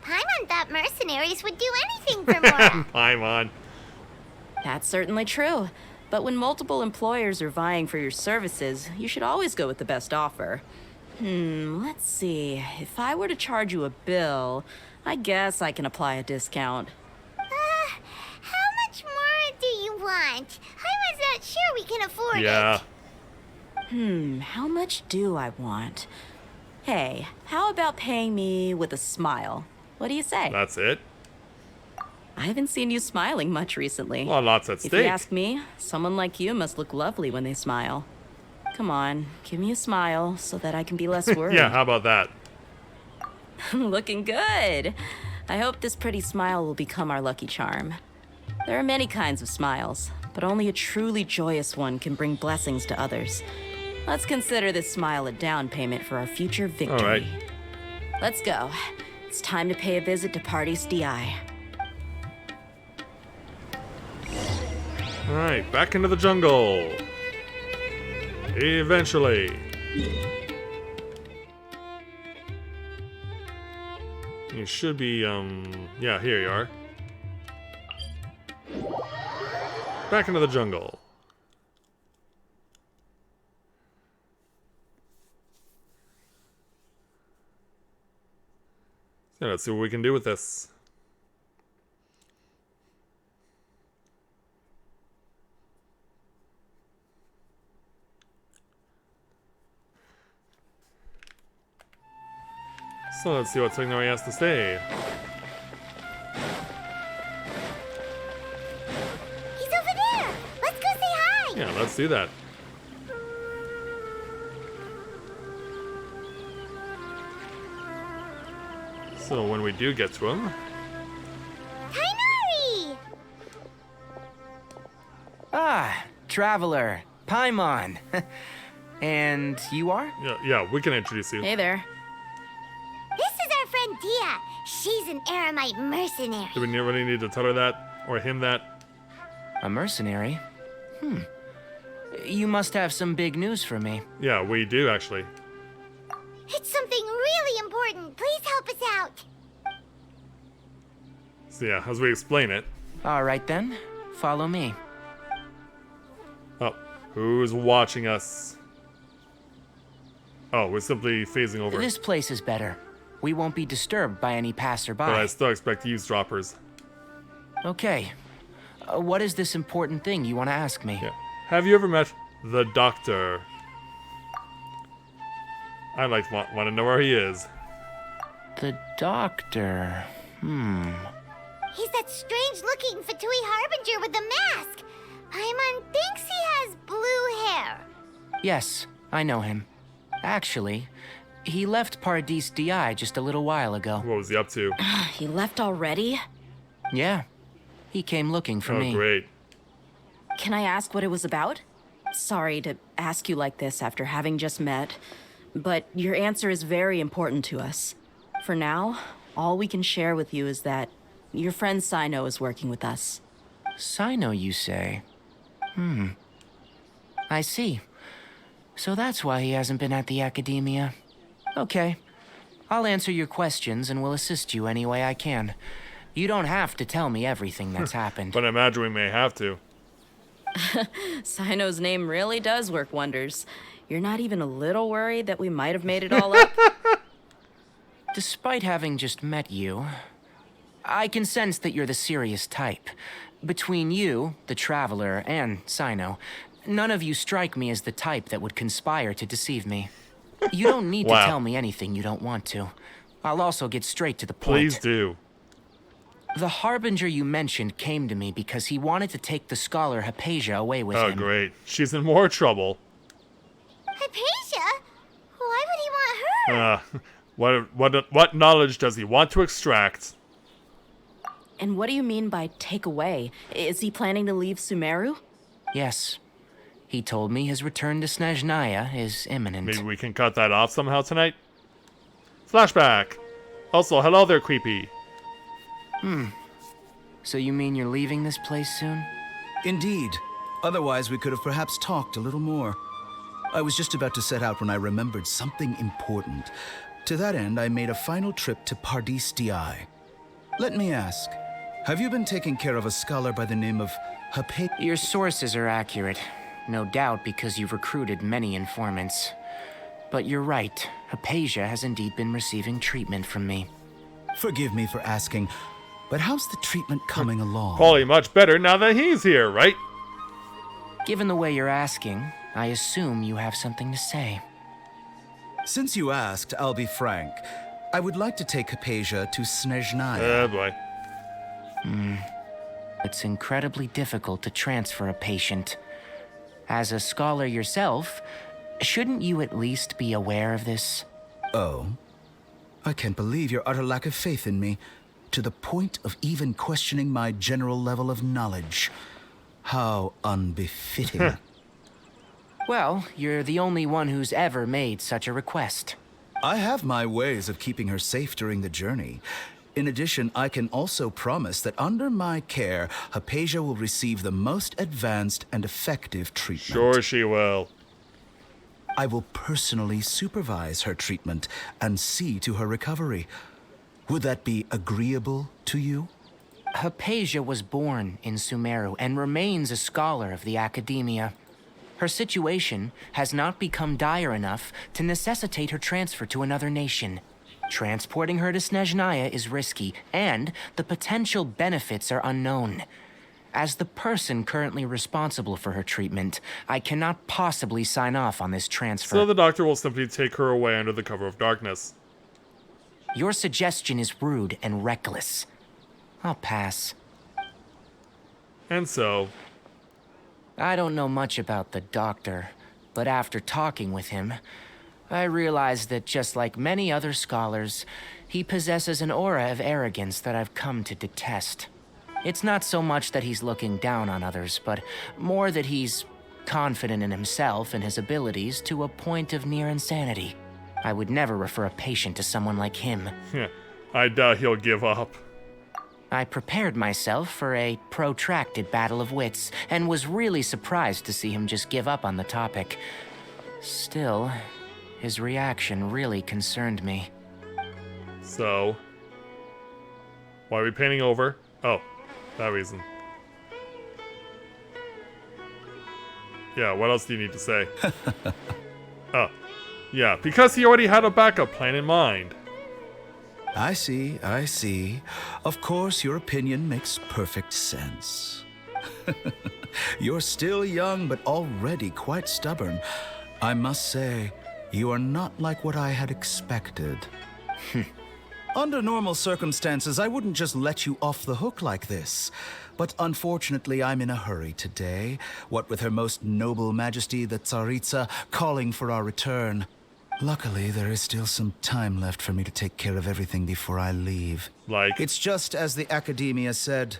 Paimon thought mercenaries would do anything for Mora. Paimon. That's certainly true. But when multiple employers are vying for your services, you should always go with the best offer. Let's see. If I were to charge you a bill, I guess I can apply a discount. How much more do you want? I was not sure we can afford Yeah. it. How much do I want? Hey, how about paying me with a smile? What do you say? That's it. I haven't seen you smiling much recently. Well, lots at If you stake. ask me, someone like you must look lovely when they smile. Come on, give me a smile so that I can be less worried. Yeah, how about that? Looking good. I hope this pretty smile will become our lucky charm. There are many kinds of smiles, but only a truly joyous one can bring blessings to others. Let's consider this smile a down payment for our future victory. All right. Let's go. It's time to pay a visit to Party's DI. Alright, back into the jungle. Eventually. You should be, yeah, here you are. Back into the jungle. So let's see what we can do with this. So let's see what Signori has to say. He's over there. Let's go say hi. Yeah, let's do that. So when we do get to him, Tainari! Ah, Traveler, Paimon. And you are? yeah, we can introduce you. Hey there. This is our friend Dia. She's an Aramite mercenary. Do we really need to tell her that? Or him that? A mercenary? You must have some big news for me. Yeah, we do actually. It's something really important. Please help us out. So yeah, as we explain it. All right then, follow me. Oh, who's watching us? Oh, we're simply phasing over. This place is better. We won't be disturbed by any passerby. But I still expect eavesdroppers. Okay. What is this important thing you want to ask me? Yeah. Have you ever met the Doctor? I'd like want to know where he is. The Doctor. He's that strange-looking Fatui Harbinger with the mask. Paimon thinks he has blue hair. Yes, I know him. Actually, he left Paradis DI just a little while ago. What was he up to? He left already? Yeah. He came looking for Oh, me. great. Can I ask what it was about? Sorry to ask you like this after having just met, but your answer is very important to us. For now, all we can share with you is that your friend Sino is working with us. Sino, you say? I see. So that's why he hasn't been at the academia. Okay. I'll answer your questions and will assist you any way I can. You don't have to tell me everything that's happened. But I imagine we may have to. Sino's name really does work wonders. You're not even a little worried that we might have made it all up? Despite having just met you, I can sense that you're the serious type. Between you, the Traveler, and Sino, none of you strike me as the type that would conspire to deceive me. You don't need Wow. to tell me anything you don't want to. I'll also get straight to the point. Please do. The Harbinger you mentioned came to me because he wanted to take the scholar Hypatia away with Oh, him. great. She's in more trouble. Hypatia? Why would he want her? What knowledge does he want to extract? And what do you mean by take away? Is he planning to leave Sumeru? Yes. He told me his return to Snezhnaya is imminent. Maybe we can cut that off somehow tonight? Flashback! Also, hello there, creepy. So you mean you're leaving this place soon? Indeed. Otherwise, we could have perhaps talked a little more. I was just about to set out when I remembered something important. To that end, I made a final trip to Pardis DI. Let me ask, have you been taking care of a scholar by the name of Hypatia? Your sources are accurate. No doubt because you've recruited many informants. But you're right, Hypatia has indeed been receiving treatment from me. Forgive me for asking, but how's the treatment coming along? Probably much better now that he's here, right? Given the way you're asking, I assume you have something to say. Since you asked, I'll be frank. I would like to take Hypatia to Snezhnaya. Oh boy. It's incredibly difficult to transfer a patient. As a scholar yourself, shouldn't you at least be aware of this? Oh? I can't believe your utter lack of faith in me, to the point of even questioning my general level of knowledge. How unbefitting. Well, you're the only one who's ever made such a request. I have my ways of keeping her safe during the journey. In addition, I can also promise that under my care, Hypatia will receive the most advanced and effective treatment. Sure she will. I will personally supervise her treatment and see to her recovery. Would that be agreeable to you? Hypatia was born in SUMERU and remains a scholar of the academia. Her situation has not become dire enough to necessitate her transfer to another nation. Transporting her to Snezhnaya is risky, and the potential benefits are unknown. As the person currently responsible for her treatment, I cannot possibly sign off on this transfer. So the doctor will simply take her away under the cover of darkness. Your suggestion is rude and reckless. I'll pass. And so... I don't know much about the doctor, but after talking with him, I realized that just like many other scholars, he possesses an aura of arrogance that I've come to detest. It's not so much that he's looking down on others, but more that he's confident in himself and his abilities to a point of near insanity. I would never refer a patient to someone like him. I doubt he'll give up. I prepared myself for a protracted battle of wits, and was really surprised to see him just give up on the topic. Still, his reaction really concerned me. So... why are we painting over? Oh, that reason. Yeah, what else do you need to say? Oh, yeah, because he already had a backup plan in mind. I see, I see. Of course, your opinion makes perfect sense. You're still young, but already quite stubborn. I must say, you are not like what I had expected. Under normal circumstances, I wouldn't just let you off the hook like this. But unfortunately, I'm in a hurry today, what with Her Most Noble Majesty the Tsaritsa calling for our return. Luckily, there is still some time left for me to take care of everything before I leave. Like? It's just as the Academia said.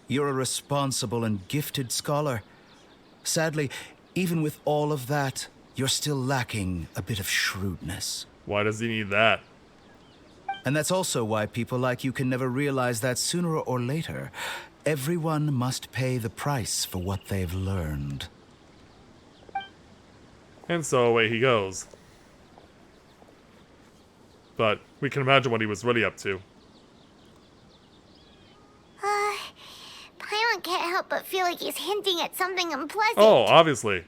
You're a responsible and gifted scholar. Sadly, even with all of that, you're still lacking a bit of shrewdness. Why does he need that? And that's also why people like you can never realize that sooner or later, everyone must pay the price for what they've learned. And so away he goes. But we can imagine what he was really up to. Paimon can't help but feel like he's hinting at something unpleasant. Oh, obviously.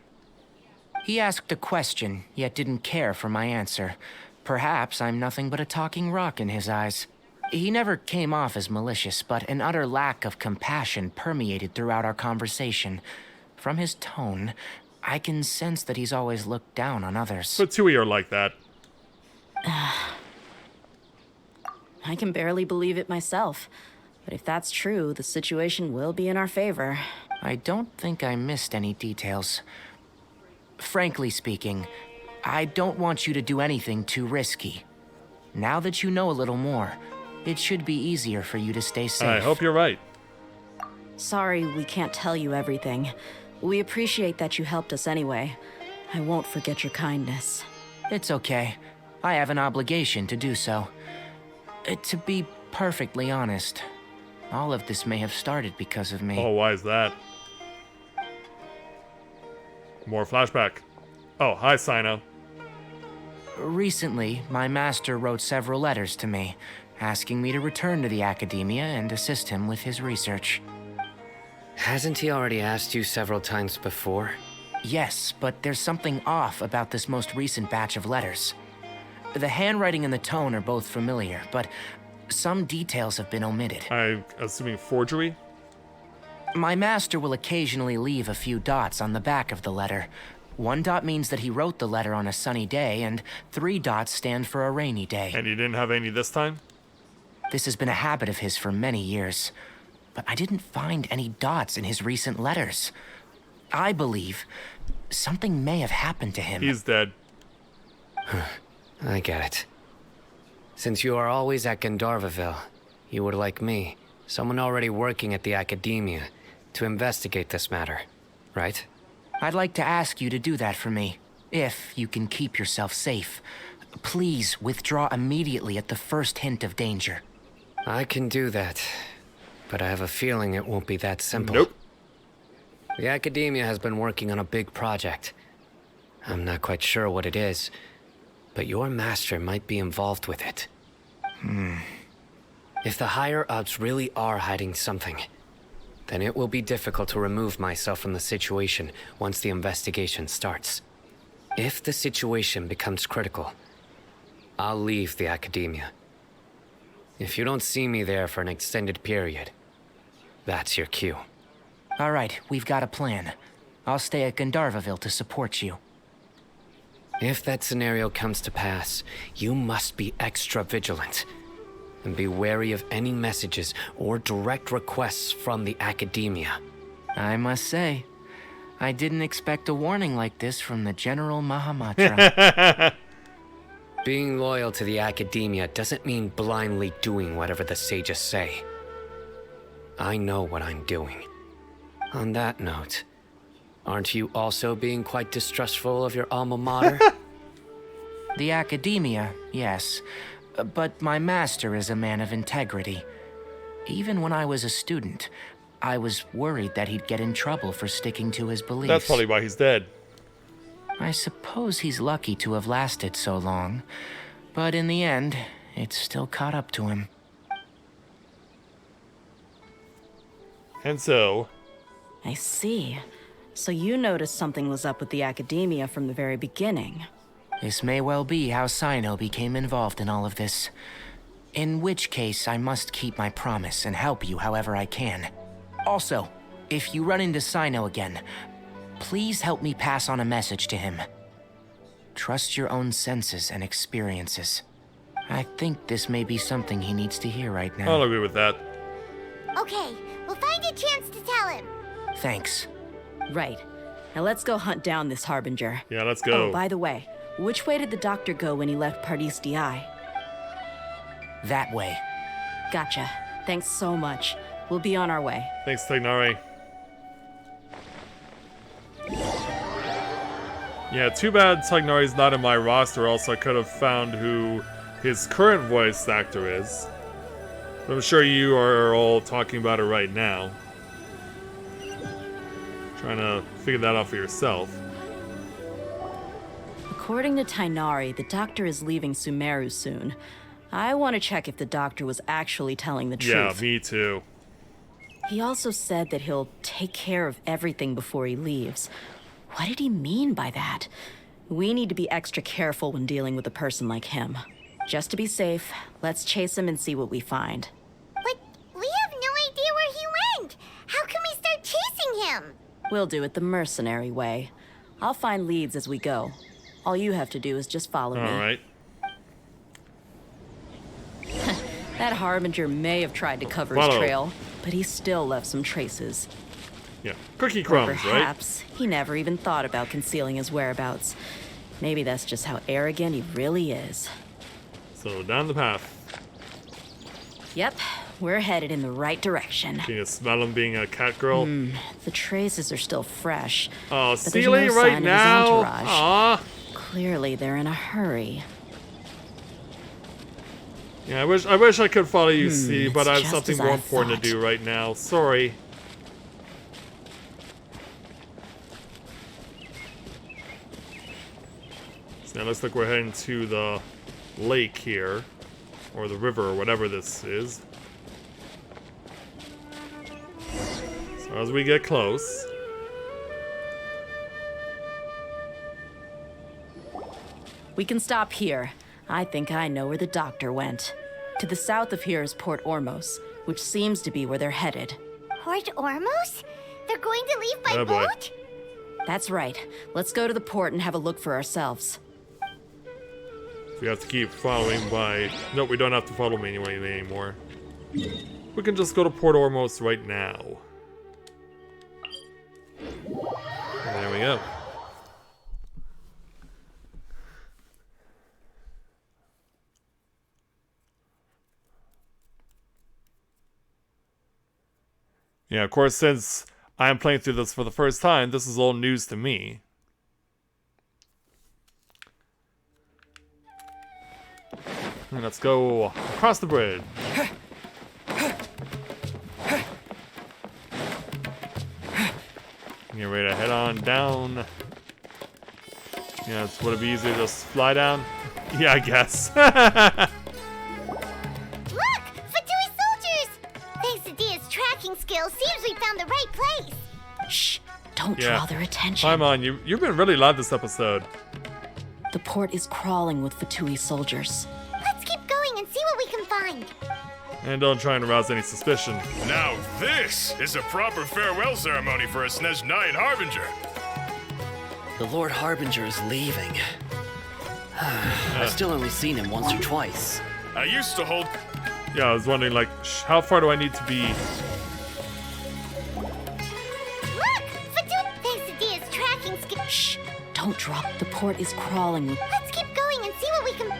He asked a question, yet didn't care for my answer. Perhaps I'm nothing but a talking rock in his eyes. He never came off as malicious, but an utter lack of compassion permeated throughout our conversation. From his tone, I can sense that he's always looked down on others. But Tui are like that. I can barely believe it myself. But if that's true, the situation will be in our favor. I don't think I missed any details. Frankly speaking, I don't want you to do anything too risky. Now that you know a little more, it should be easier for you to stay safe. I hope you're right. Sorry we can't tell you everything. We appreciate that you helped us anyway. I won't forget your kindness. It's okay. I have an obligation to do so. To be perfectly honest, all of this may have started because of me. Oh, why is that? More flashback. Oh, hi, Sino. Recently, my master wrote several letters to me, asking me to return to the academia and assist him with his research. Hasn't he already asked you several times before? Yes, but there's something off about this most recent batch of letters. The handwriting and the tone are both familiar, but some details have been omitted. I'm assuming forgery? My master will occasionally leave a few dots on the back of the letter. 1 dot means that he wrote the letter on a sunny day, and 3 dots stand for a rainy day. And he didn't have any this time? This has been a habit of his for many years, but I didn't find any dots in his recent letters. I believe something may have happened to him. He's dead. I get it. Since you are always at Gandharvaville, you would like me, someone already working at the academia, to investigate this matter, right? I'd like to ask you to do that for me, if you can keep yourself safe. Please withdraw immediately at the first hint of danger. I can do that, but I have a feeling it won't be that simple. Nope. The academia has been working on a big project. I'm not quite sure what it is, but your master might be involved with it. If the higher-ups really are hiding something, then it will be difficult to remove myself from the situation once the investigation starts. If the situation becomes critical, I'll leave the academia. If you don't see me there for an extended period, that's your cue. All right, we've got a plan. I'll stay at Gandharvaville to support you. If that scenario comes to pass, you must be extra vigilant. And be wary of any messages or direct requests from the academia. I must say, I didn't expect a warning like this from the General Mahamatra. Being loyal to the academia doesn't mean blindly doing whatever the sages say. I know what I'm doing. On that note, aren't you also being quite distrustful of your alma mater? The academia, yes. But my master is a man of integrity. Even when I was a student, I was worried that he'd get in trouble for sticking to his beliefs. That's probably why he's dead. I suppose he's lucky to have lasted so long. But in the end, it's still caught up to him. And so... I see. So you noticed something was up with the academia from the very beginning. This may well be how Sino became involved in all of this. In which case, I must keep my promise and help you however I can. Also, if you run into Sino again, please help me pass on a message to him. Trust your own senses and experiences. I think this may be something he needs to hear right now. I'll agree with that. Okay, we'll find a chance to tell him. Thanks. Right. Now let's go hunt down this Harbinger. Yeah, let's go. Oh, by the way, which way did the doctor go when he left Pardis DI? That way. Gotcha. Thanks so much. We'll be on our way. Thanks, Tagnari. Yeah, too bad Tagnari's not in my roster, else I could have found who his current voice actor is. But I'm sure you are all talking about it right now. Trying to figure that out for yourself. According to Tainari, the doctor is leaving Sumeru soon. I want to check if the doctor was actually telling the truth. Yeah, me too. He also said that he'll take care of everything before he leaves. What did he mean by that? We need to be extra careful when dealing with a person like him. Just to be safe, let's chase him and see what we find. But we have no idea where he went. How can we start chasing him? We'll do it the mercenary way. I'll find leads as we go. All you have to do is just follow me. All right. That Harbinger may have tried to cover his trail, but he still left some traces. Yeah, cookie crumbs, right? Perhaps he never even thought about concealing his whereabouts. Maybe that's just how arrogant he really is. So, down the path. Yep, we're headed in the right direction. Can you smell him being a cat girl? The traces are still fresh. Oh, but there's Sealy no right sign now? of his entourage. Aw. Clearly, they're in a hurry. Yeah, I wish I could follow you, C, but I have just something as more I important to do right now. Sorry. So it looks like we're heading to the lake here. Or the river, or whatever this is. So as we get close... We can stop here. I think I know where the doctor went. To the south of here is Port Ormos, which seems to be where they're headed. Port Ormos? They're going to leave by Oh, boy. boat? That's right. Let's go to the port and have a look for ourselves. We have to keep following by... Nope, we don't have to follow me anymore. We can just go to Port Ormos right now. And there we go. Yeah, of course, since I'm playing through this for the first time, this is all news to me. And let's go across the bridge. Get ready to head on down. Yeah, would it be easier to just fly down? Yeah, I guess. Look! Fatui soldiers! Thanks to Dia's tracking skills, seems we found the right place. Shh! Don't draw their attention. Paimon, you've been really loud this episode. The port is crawling with Fatui soldiers. Let's keep going and see what we can find. And don't try and arouse any suspicion. Now this is a proper farewell ceremony for a Snezhnayan Harbinger. The Lord Harbinger is leaving. I've still only seen him once or twice. I used to hold... Yeah, I was wondering, like, how far do I need to be? Look! Fatui... Thanks to Dia's tracking skills... Shh! Don't drop. The port is crawling. Let's keep going and see what we can...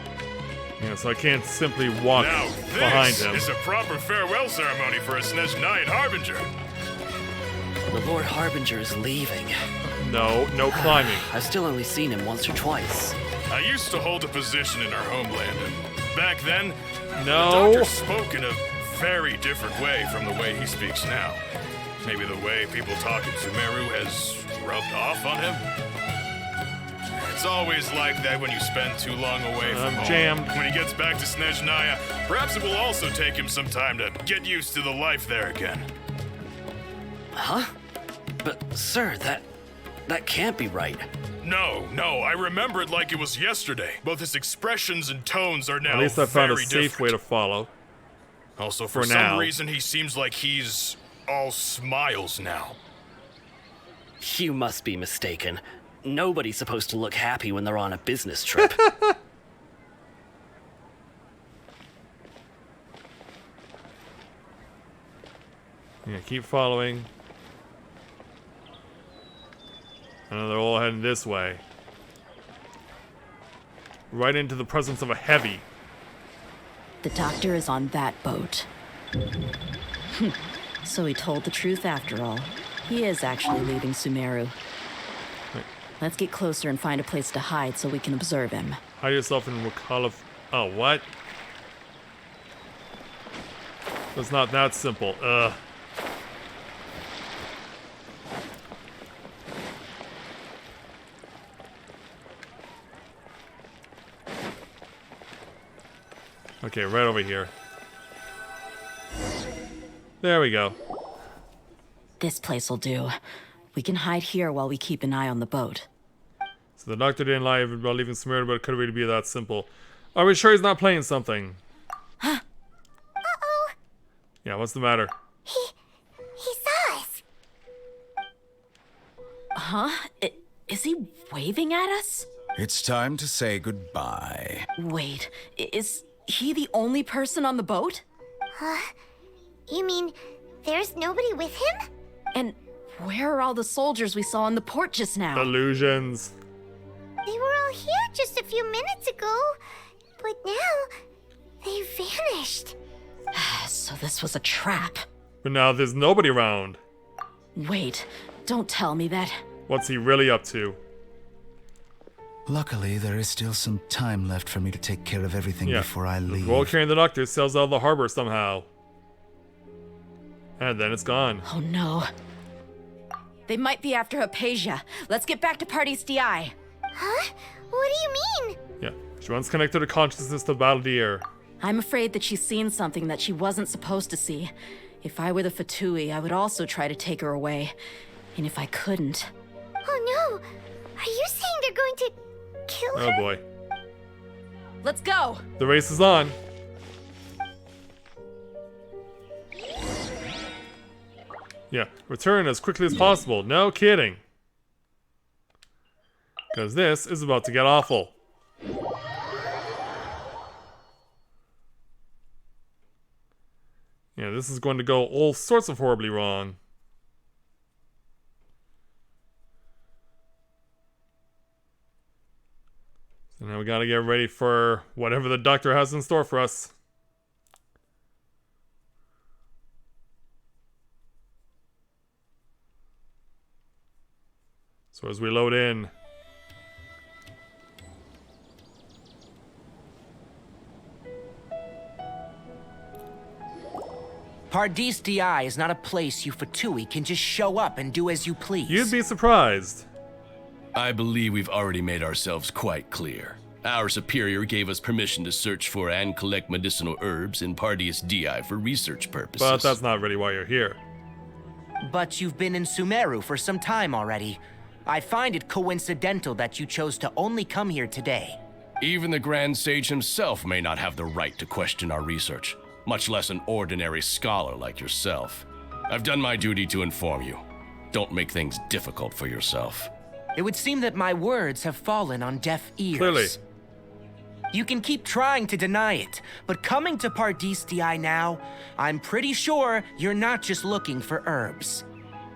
Yeah, so I can't simply walk Now behind this him. is a proper farewell ceremony for a Snezhnayan Harbinger. The Lord Harbinger is leaving. No climbing. I've still only seen him once or twice. I used to hold a position in our homeland, and back then, No. the doctor spoke in a very different way from the way he speaks now. Maybe the way people talk in Sumeru has rubbed off on him. It's always like that when you spend too long away from home. jammed. When he gets back to Snezhnaya, perhaps it will also take him some time to get used to the life there again. Huh? But, sir, that can't be right. No, I remember it like it was yesterday. Both his expressions and tones are now At least I found a very safe different. way to follow. Also, for some now. reason, he seems like he's all smiles now. You must be mistaken. Nobody's supposed to look happy when they're on a business trip. Yeah, keep following. And they're all heading this way. Right into the presence of a heavy. The doctor is on that boat. So he told the truth after all. He is actually leaving Sumeru. Let's get closer and find a place to hide so we can observe him. Hide yourself in Wakala. Oh, what? It's not that simple. Ugh. Okay, right over here. There we go. This place will do. We can hide here while we keep an eye on the boat. So the doctor didn't lie about leaving Sumeru, but it could really be that simple. Are we sure he's not playing something? Uh-oh. Yeah, what's the matter? He saw us. Huh? Is he waving at us? It's time to say goodbye. Wait, is he the only person on the boat? You mean there's nobody with him? And where are all the soldiers we saw in the port just now? Illusions. They were all here just a few minutes ago, but now they vanished. So this was a trap. But now there's nobody around. Wait, don't tell me that. What's he really up to? Luckily, there is still some time left for me to take care of everything before I leave. While carrying the doctor sails out of the harbor somehow. And then it's gone. Oh no. They might be after Hypatia. Let's get back to Party's DI. Huh? What do you mean? Yeah, she once connected her consciousness to Baldir. I'm afraid that she's seen something that she wasn't supposed to see. If I were the Fatui, I would also try to take her away. And if I couldn't... Oh no! Are you saying they're going to kill her? Oh boy. Let's go! The race is on. Yeah, return as quickly as possible. No kidding. Because this is about to get awful. Yeah, this is going to go all sorts of horribly wrong. So now we gotta get ready for whatever the doctor has in store for us. So as we load in... Pardis Di is not a place you Fatui can just show up and do as you please. You'd be surprised. I believe we've already made ourselves quite clear. Our superior gave us permission to search for and collect medicinal herbs in Pardis Di for research purposes. But that's not really why you're here. But you've been in SUMERU for some time already. I find it coincidental that you chose to only come here today. Even the Grand Sage himself may not have the right to question our research, much less an ordinary scholar like yourself. I've done my duty to inform you. Don't make things difficult for yourself. It would seem that my words have fallen on deaf ears. Clearly. You can keep trying to deny it, but coming to Pardis Di now, I'm pretty sure you're not just looking for herbs.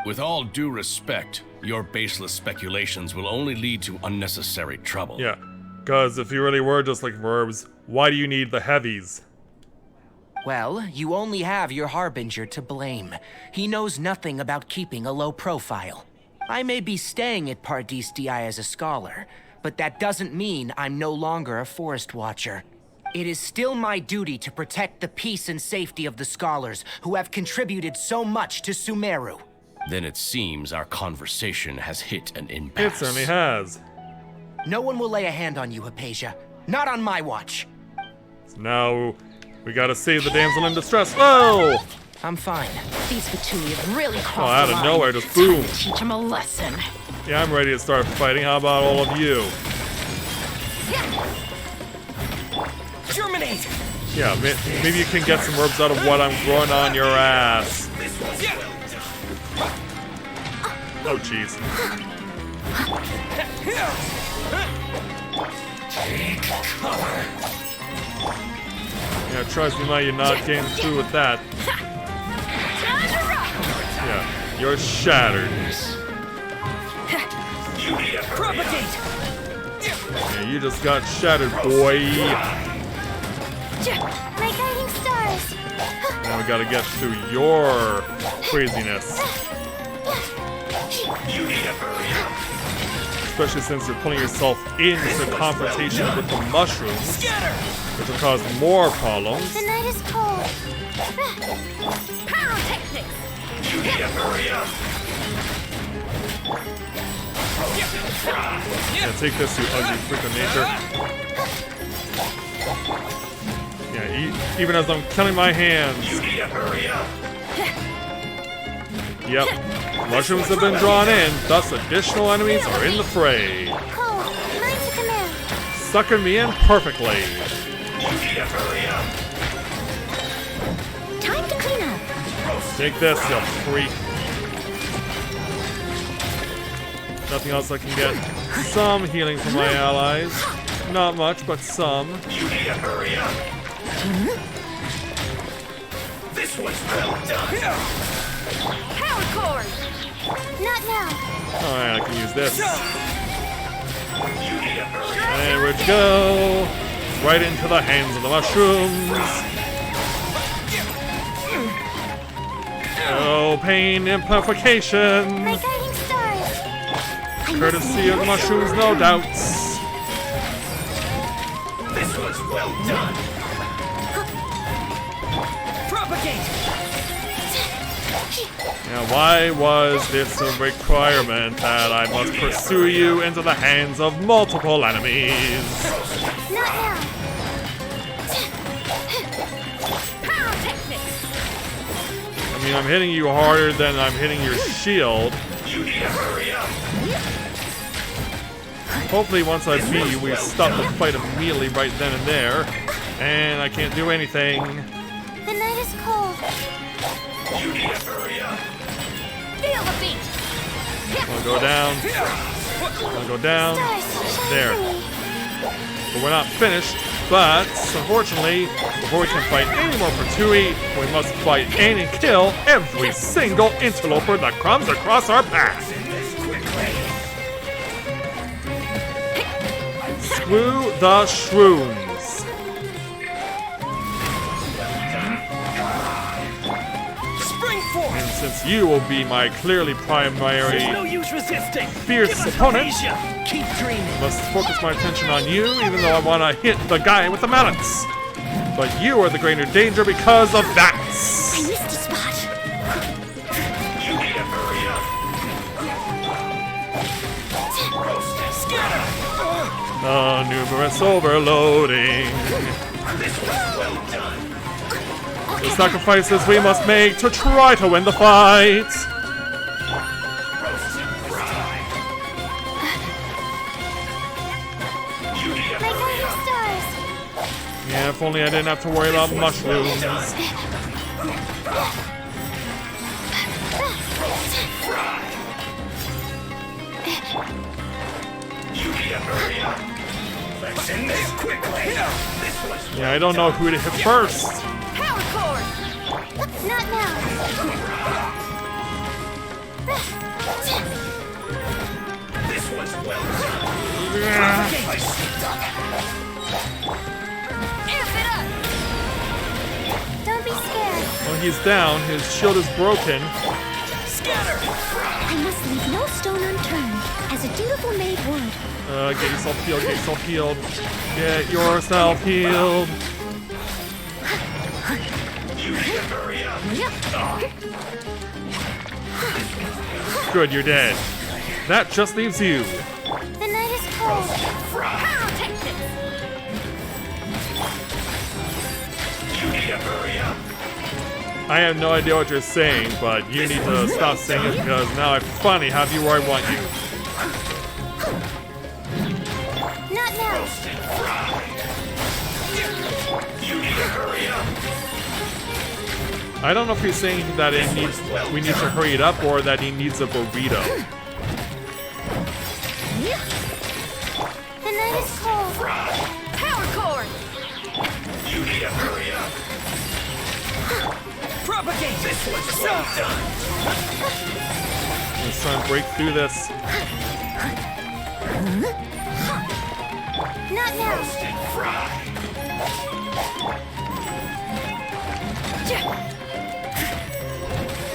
With all due respect, your baseless speculations will only lead to unnecessary trouble. Yeah, because if you really were just looking for herbs, why do you need the heavies? Well, you only have your Harbinger to blame. He knows nothing about keeping a low profile. I may be staying at Pardis Di as a scholar, but that doesn't mean I'm no longer a forest watcher. It is still my duty to protect the peace and safety of the scholars who have contributed so much to SUMERU. Then it seems our conversation has hit an impasse. It certainly has. No one will lay a hand on you, Hypatia. Not on my watch. So now, we gotta save the damsel in distress. Oh! I'm fine. These Fatui have really Oh, crossed out the of line. nowhere, just boom. Teach them a lesson. Yeah, I'm ready to start fighting. How about all of you? Germinate! Yeah, maybe you can get some herbs out of what I'm growing on your ass. Oh, jeez. Take cover. Yeah, trust me, you're not getting through with that. Yeah, you're shattered. Propagate! Yeah, you just got shattered, boy. My guiding stars. Now we gotta get through your craziness. Especially since you're putting yourself into confrontation with the mushrooms, which will cause more problems. The night is cold. Pyrotechnics! You need to hurry up. Yeah, take this, you ugly freak of nature. Yeah, even as I'm killing my hands. You need to hurry up. Yep, mushrooms have been drawn in, thus additional enemies are in the fray. Cold. Mine to command. Sucking me in perfectly. You need to hurry up. Time to clean up. Take this, you freak. Nothing else I can get. Some healing from my allies. Not much, but some. You need to hurry up. This was well done. Power cord! Not now. Oh, yeah, I can use this. You need to hurry up. And we go. Right into the hands of the mushrooms. Oh, pain, imperfection. My guiding stars. Courtesy of the mushrooms, no doubts. This was well done. Propagate! Now, why was this a requirement that I must pursue you into the hands of multiple enemies? Not now. I mean, I'm hitting you harder than I'm hitting your shield. You need to hurry up. Hopefully, once I beat you, we stop the fight immediately right then and there. And I can't do anything. The night is cold. You need to hurry up. Feel the beat. I'll go down. I'll go down. There. But we're not finished. But, unfortunately, before we can fight any more for Tui, we must fight and kill every single interloper that comes across our path. Screw the shrooms. And since you will be my clearly primary fierce opponent, I must focus my attention on you, even though I want to hit the guy with the mallets. But you are the greater danger because of that. I missed a spot. You need to hurry up. Numerous overloading. This was well done. The sacrifices we must make to try to win the fight. Yeah, if only I didn't have to worry about mushrooms. Let's end this quickly. Yeah, I don't know who to hit first. Power cord. Not now. This was well done. Amp it up. Don't be scared. Well, he's down. His shield is broken. Scatter. I must leave no stone unturned, as a dutiful maid would. Get yourself healed, get yourself healed. Get yourself healed. You need to hurry up. Good, you're dead. That just leaves you. The night is cold. Power technics. You need to hurry up. I have no idea what you're saying, but you need to stop saying it because now I finally have you where I want you. Not now. You need to hurry up. I don't know if he's saying that we need to hurry it up or that he needs a burrito. The night is cold. Power cord. You need to hurry up. Propagate. This was well done. Let's try and break through this. Not now.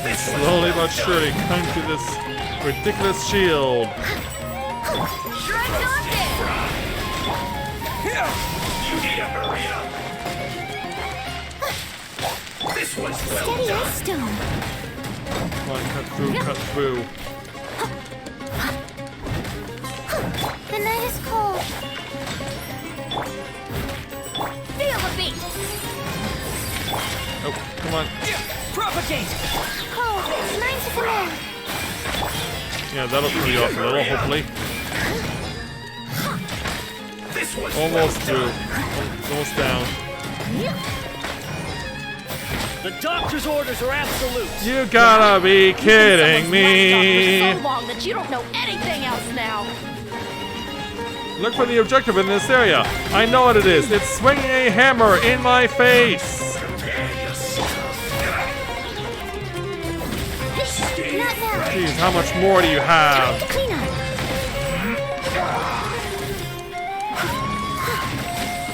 And slowly but surely cutting through this ridiculous shield. Shred on You need to hurry up. This was well Steady done. as stone. Come on, cut through, cut through. The night is cold. Feel the beat. Oh, come on. Propagate. Cold. Mine to command. Yeah, that'll throw you off a little, hopefully. This was Almost through. Almost down. The doctor's orders are absolute. You gotta be kidding me. So long that you don't know anything else now. Look for the objective in this area. I know what it is. It's swinging a hammer in my face. Not now. Jeez, how much more do you have? Clean up.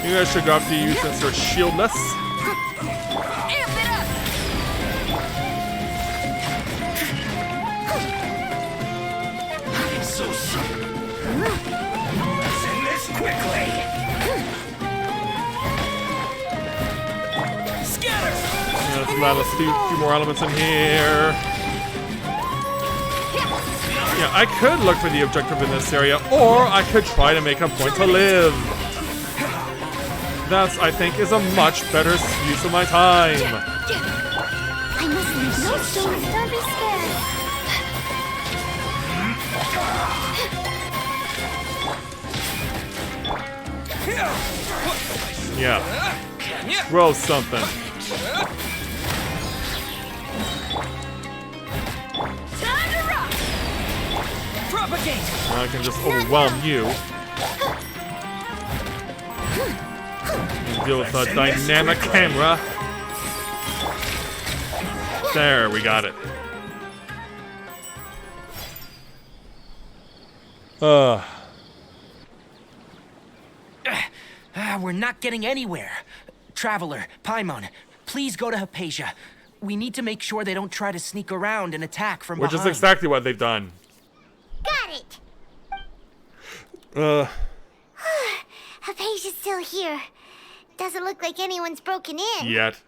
You guys should go after you since you're shieldless. Amp it up. So sorry. Let's end this quickly. Yeah, Let's rattle a few more elements in here. Yeah, I could look for the objective in this area, or I could try to make a point to live. That, I think, is a much better use of my time. I must leave no stones, don't be scared. Yeah. Throw something. Time to rock! Propagate! I can just overwhelm you. Deal with a dynamic camera. There, we got it. We're not getting anywhere. Traveler, Paimon, please go to Hypatia. We need to make sure they don't try to sneak around and attack from behind. Which is exactly what they've done. Got it. Hypatia's still here. Doesn't look like anyone's broken in. Yet.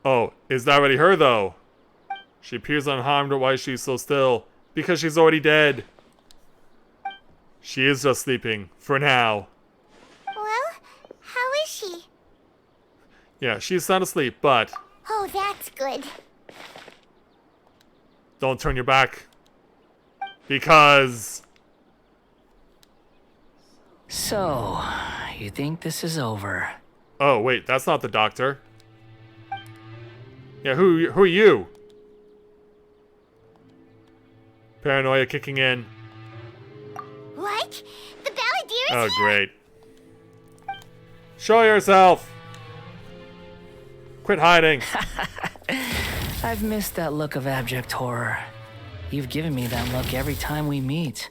Oh, is that already her, though? She appears unharmed, but why is she so still? Because she's already dead. She is just sleeping, for now. Well, how is she? Yeah, she's sound asleep, but Oh, that's good. don't turn your back. Because... So, you think this is over? Oh, wait, that's not the doctor. Yeah, who are you? Paranoia kicking in. What? The Balladeer is Oh, here? great. Show yourself! Quit hiding. I've missed that look of abject horror. You've given me that look every time we meet.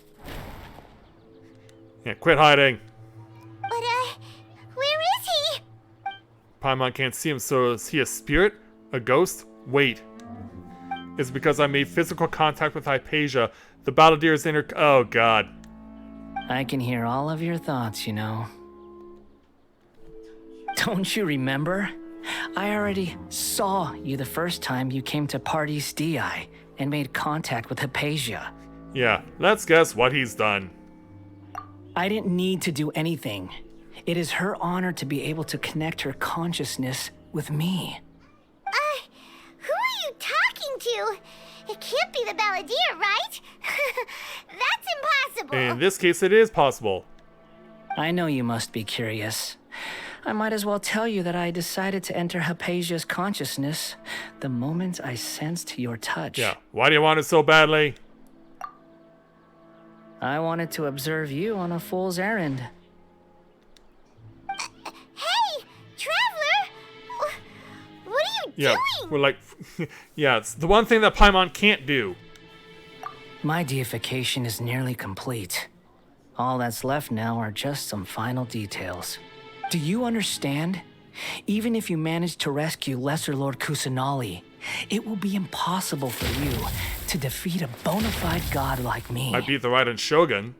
Yeah, quit hiding. But, where is he? Paimon can't see him, so is he a spirit? A ghost? Wait. It's because I made physical contact with Hypatia. The Balladeer's inner... Oh, God. I can hear all of your thoughts, you know. Don't you remember? I already saw you the first time you came to Party's DI and made contact with Hypatia. Yeah, let's guess what he's done. I didn't need to do anything. It is her honor to be able to connect her consciousness with me. Who are you talking to? It can't be the Balladeer, right? That's impossible. In this case, it is possible. I know you must be curious. I might as well tell you that I decided to enter Hypatia's consciousness the moment I sensed your touch. Yeah, why do you want it so badly? I wanted to observe you on a fool's errand. Hey, Traveler! What are you Yeah, doing? we're like... yeah, it's the one thing that Paimon can't do. My deification is nearly complete. All that's left now are just some final details. Do you understand? Even if you manage to rescue Lesser Lord Kusanali, it will be impossible for you to defeat a bona fide god like me. I beat the Raiden Shogun.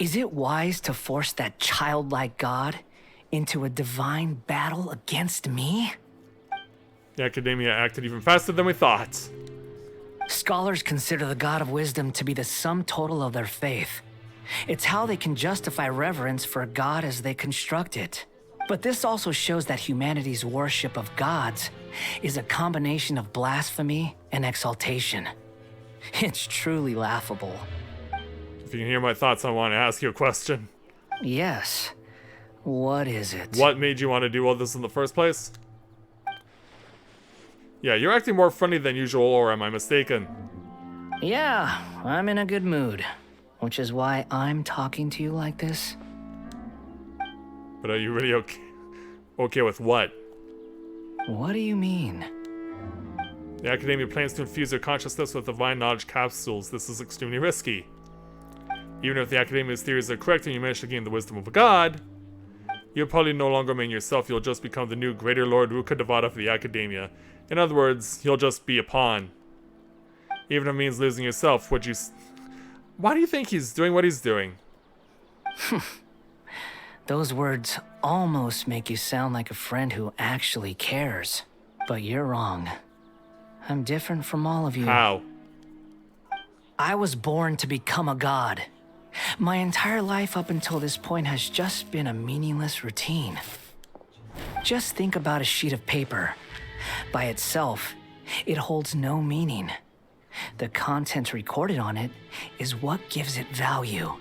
Is it wise to force that childlike god into a divine battle against me? The Academia acted even faster than we thought. Scholars consider the god of wisdom to be the sum total of their faith. It's how they can justify reverence for a god as they construct it. But this also shows that humanity's worship of gods is a combination of blasphemy and exaltation. It's truly laughable. If you can hear my thoughts, I want to ask you a question. Yes. What is it? What made you want to do all this in the first place? Yeah, you're acting more funny than usual, or am I mistaken? Yeah, I'm in a good mood, which is why I'm talking to you like this. But are you really okay? Okay with what? What do you mean? The Academia plans to infuse your consciousness with divine knowledge capsules. This is extremely risky. Even if the Academia's theories are correct and you manage to gain the wisdom of a god, you'll probably no longer remain yourself. You'll just become the new Greater Lord Ruka Devata of the Academia. In other words, you'll just be a pawn. Even if it means losing yourself, would you... Why do you think he's doing what he's doing? Those words almost make you sound like a friend who actually cares. But you're wrong. I'm different from all of you. How? I was born to become a god. My entire life up until this point has just been a meaningless routine. Just think about a sheet of paper. By itself, it holds no meaning. The content recorded on it is what gives it value.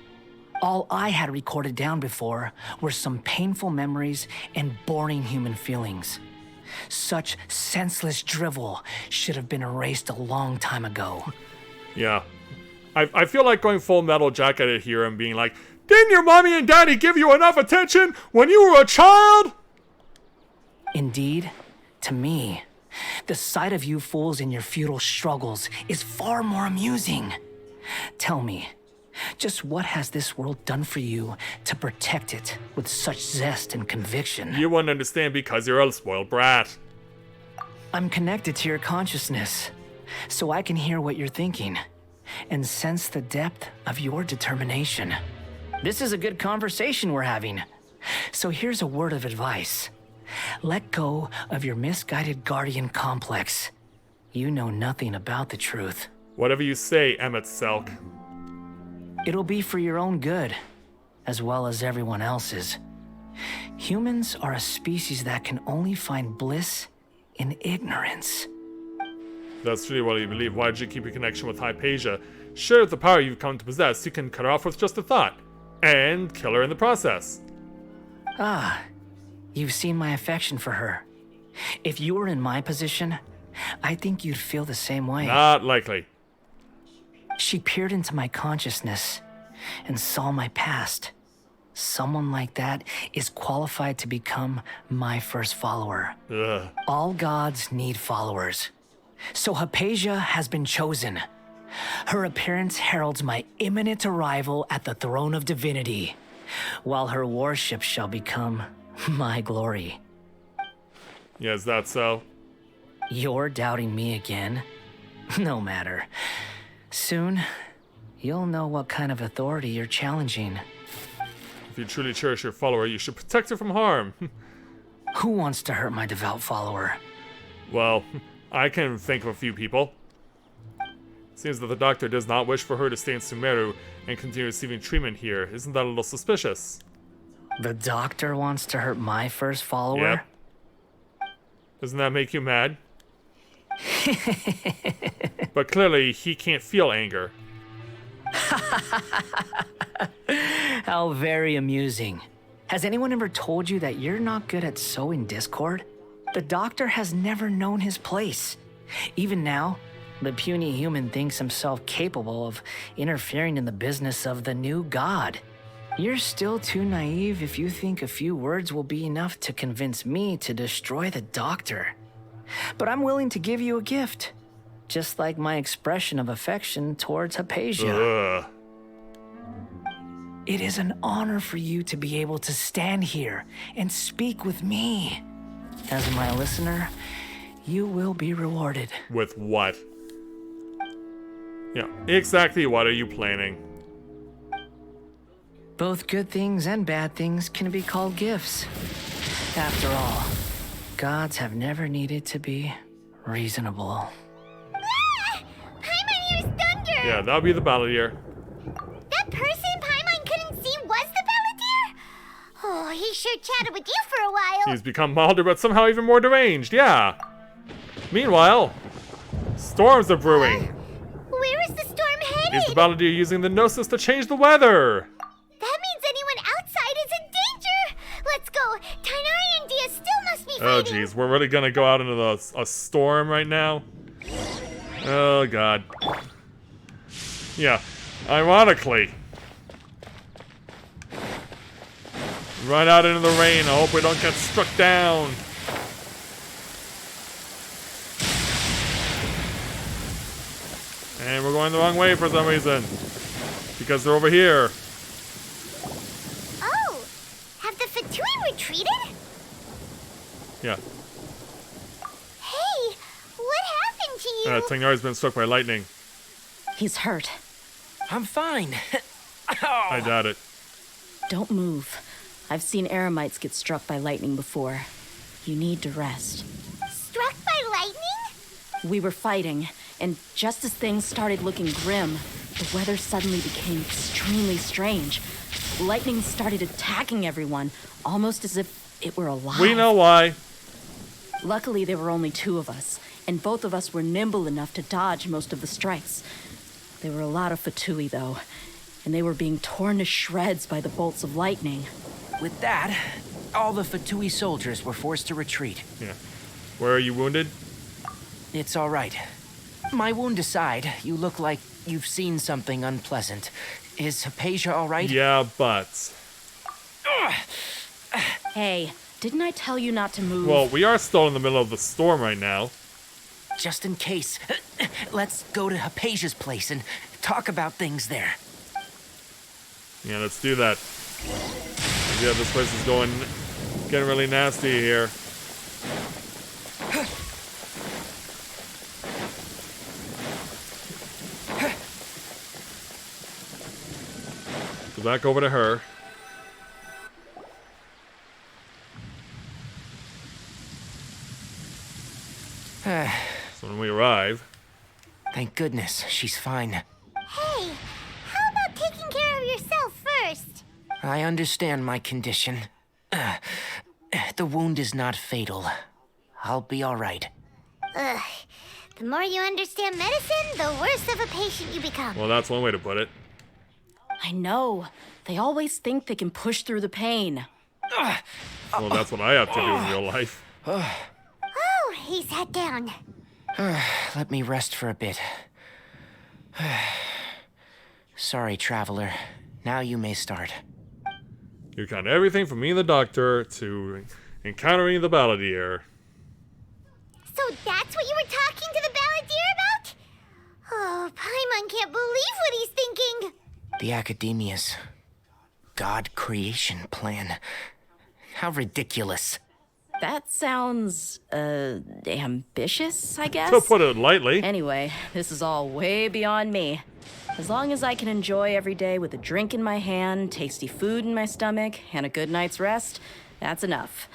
All I had recorded down before were some painful memories and boring human feelings. Such senseless drivel should have been erased a long time ago. Yeah. I feel like going full metal jacket here and being like, didn't your mommy and daddy give you enough attention when you were a child? Indeed, to me, the sight of you fools in your futile struggles is far more amusing. Tell me, just what has this world done for you to protect it with such zest and conviction? You wouldn't understand because you're a spoiled brat. I'm connected to your consciousness, so I can hear what you're thinking and sense the depth of your determination. This is a good conversation we're having. So here's a word of advice. Let go of your misguided guardian complex. You know nothing about the truth. Whatever you say, Emmett Selk. It'll be for your own good, as well as everyone else's. Humans are a species that can only find bliss in ignorance. That's really what you believe. Why did you keep your connection with Hypatia? Share the power you've come to possess. You can cut her off with just a thought. And kill her in the process. Ah, you've seen my affection for her. If you were in my position, I think you'd feel the same way. Not likely. She peered into my consciousness and saw my past. Someone like that is qualified to become my first follower. Ugh. All gods need followers. So Hypatia has been chosen. Her appearance heralds my imminent arrival at the throne of divinity, while her worship shall become my glory. Yeah, is that so? You're doubting me again? No matter. Soon, you'll know what kind of authority you're challenging. If you truly cherish your follower, you should protect her from harm. Who wants to hurt my devout follower? Well, I can think of a few people. Seems that the doctor does not wish for her to stay in SUMERU and continue receiving treatment here. Isn't that a little suspicious? The doctor wants to hurt my first follower? Yep. Doesn't that make you mad? But clearly, he can't feel anger. How very amusing. Has anyone ever told you that you're not good at sowing discord? The doctor has never known his place. Even now, the puny human thinks himself capable of interfering in the business of the new god. You're still too naive if you think a few words will be enough to convince me to destroy the doctor. But I'm willing to give you a gift, just like my expression of affection towards Hypatia. Ugh. It is an honor for you to be able to stand here and speak with me. As my listener, you will be rewarded. With what? Yeah, exactly what are you planning? Both good things and bad things can be called gifts. After all, gods have never needed to be reasonable. Ah! Paimon hears thunder! Yeah, that'll be the Balladeer. That person Paimon couldn't see was the Balladeer? Oh, he sure chatted with you for a while. He's become milder, but somehow even more deranged, yeah. Meanwhile, storms are brewing. Where is the storm headed? Is the Balladeer using the Gnosis to change the weather? That means anyone outside is in danger! Let's go! Tainari and Dia still must be Oh, fighting! jeez, we're really gonna go out into a storm right now? Oh, God. Yeah, ironically. Run out into the rain, I hope we don't get struck down. And we're going the wrong way for some reason. Because they're over here. Oh! Have the Fatui retreated? Yeah. Hey! What happened to you? Tainari's been struck by lightning. He's hurt. I'm fine. I doubt it. Don't move. I've seen eremites get struck by lightning before. You need to rest. Struck by lightning? We were fighting, and just as things started looking grim, the weather suddenly became extremely strange. Lightning started attacking everyone, almost as if it were alive. We know why. Luckily, there were only 2 of us, and both of us were nimble enough to dodge most of the strikes. There were a lot of Fatui, though, and they were being torn to shreds by the bolts of lightning. With that, all the Fatui soldiers were forced to retreat. Yeah. Where are you wounded? It's all right. My wound aside, you look like you've seen something unpleasant. Is Hypatia all right? Yeah, but... Hey, didn't I tell you not to move? Well, we are still in the middle of the storm right now. Just in case, let's go to Hypatia's place and talk about things there. Yeah, let's do that. Yeah, this place is getting really nasty here. Go back over to her. So when we arrive... Thank goodness, she's fine. Hey, how about taking care of yourself first? I understand my condition. The wound is not fatal. I'll be all right. Ugh. The more you understand medicine, the worse of a patient you become. Well, that's one way to put it. I know. They always think they can push through the pain. Well, that's what I have to do in real life. Oh, he sat down. Let me rest for a bit. Sorry, traveler. Now you may start. You count everything from me and the doctor to encountering the balladeer. So that's what you were talking to the balladeer about? Oh, Paimon can't believe what he's thinking. The Academia's God creation plan. How ridiculous. That sounds, ambitious, I guess? To put it lightly. Anyway, this is all way beyond me. As long as I can enjoy every day with a drink in my hand, tasty food in my stomach, and a good night's rest, that's enough.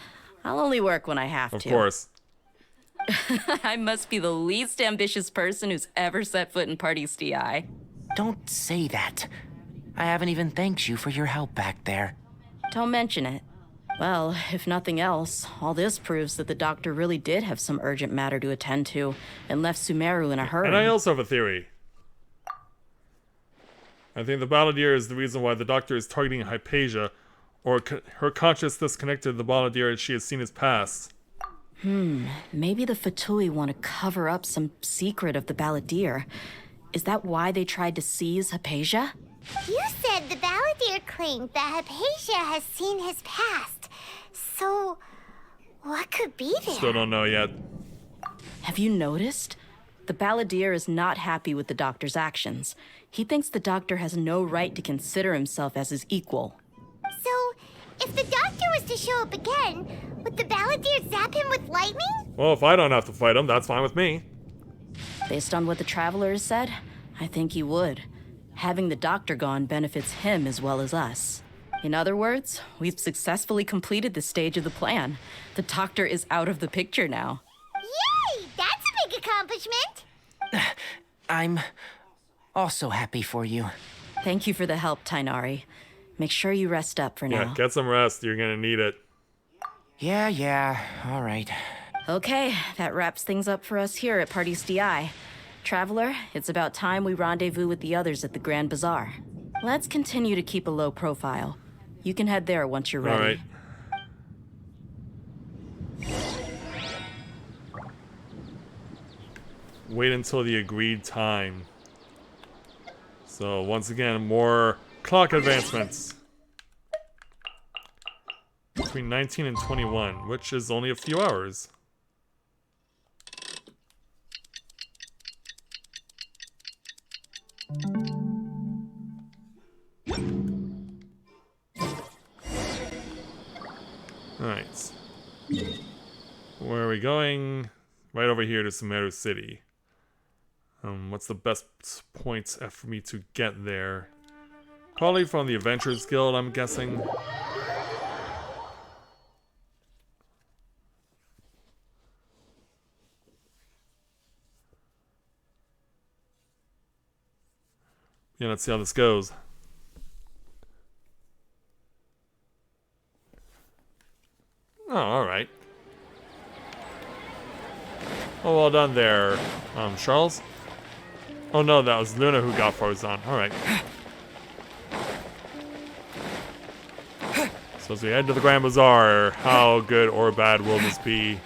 I'll only work when I have to. Of course. I must be the least ambitious person who's ever set foot in Party STI. Don't say that. I haven't even thanked you for your help back there. Don't mention it. Well, if nothing else, all this proves that the doctor really did have some urgent matter to attend to and left SUMERU in a hurry. And I also have a theory. I think the balladeer is the reason why the doctor is targeting Hypatia, or her consciousness connected to the balladeer as she has seen his past. Maybe the Fatui want to cover up some secret of the balladeer. Is that why they tried to seize Hypatia? You said the balladeer claimed that Hypatia has seen his past. So, what could be there? Still don't know yet. Have you noticed? The balladeer is not happy with the doctor's actions. He thinks the doctor has no right to consider himself as his equal. So, if the doctor was to show up again, would the balladeer zap him with lightning? Well, if I don't have to fight him, that's fine with me. Based on what the traveler has said, I think he would. Having the doctor gone benefits him as well as us. In other words, we've successfully completed this stage of the plan. The doctor is out of the picture now. Yay! That's a big accomplishment! I'm also happy for you. Thank you for the help, Tainari. Make sure you rest up for now. Yeah, get some rest. You're gonna need it. Yeah, all right. Okay, that wraps things up for us here at Party STI. Traveler, it's about time we rendezvous with the others at the Grand Bazaar. Let's continue to keep a low profile. You can head there once you're ready. All right. Wait until the agreed time. So once again, more clock advancements. Between 19 and 21, which is only a few hours. Alright. Where are we going? Right over here to SUMERU City. What's the best point for me to get there? Probably from the Adventurers Guild, I'm guessing. Yeah, let's see how this goes. Oh, alright. Oh, well done there, Charles. Oh no, that was Luna who got frozen. Alright. So as we head to the Grand Bazaar, how good or bad will this be?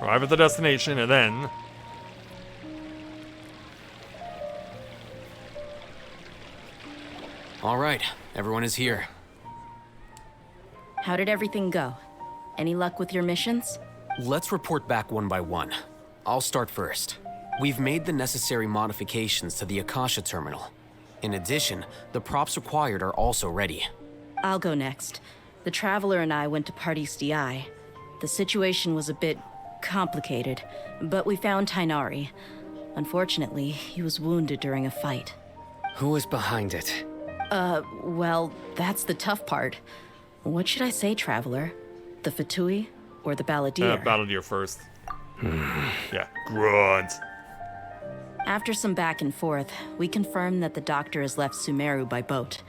Arrive at the destination and then... Alright, everyone is here. How did everything go? Any luck with your missions? Let's report back one by one. I'll start first. We've made the necessary modifications to the Akasha terminal. In addition, the props required are also ready. I'll go next. The Traveler and I went to Party's DI. The situation was a bit complicated, but we found Tainari. Unfortunately, he was wounded during a fight. Who was behind it? Well, that's the tough part. What should I say, Traveler? The Fatui or the Balladeer? Balladeer first. Yeah, grunt. After some back and forth, we confirmed that the doctor has left SUMERU by boat.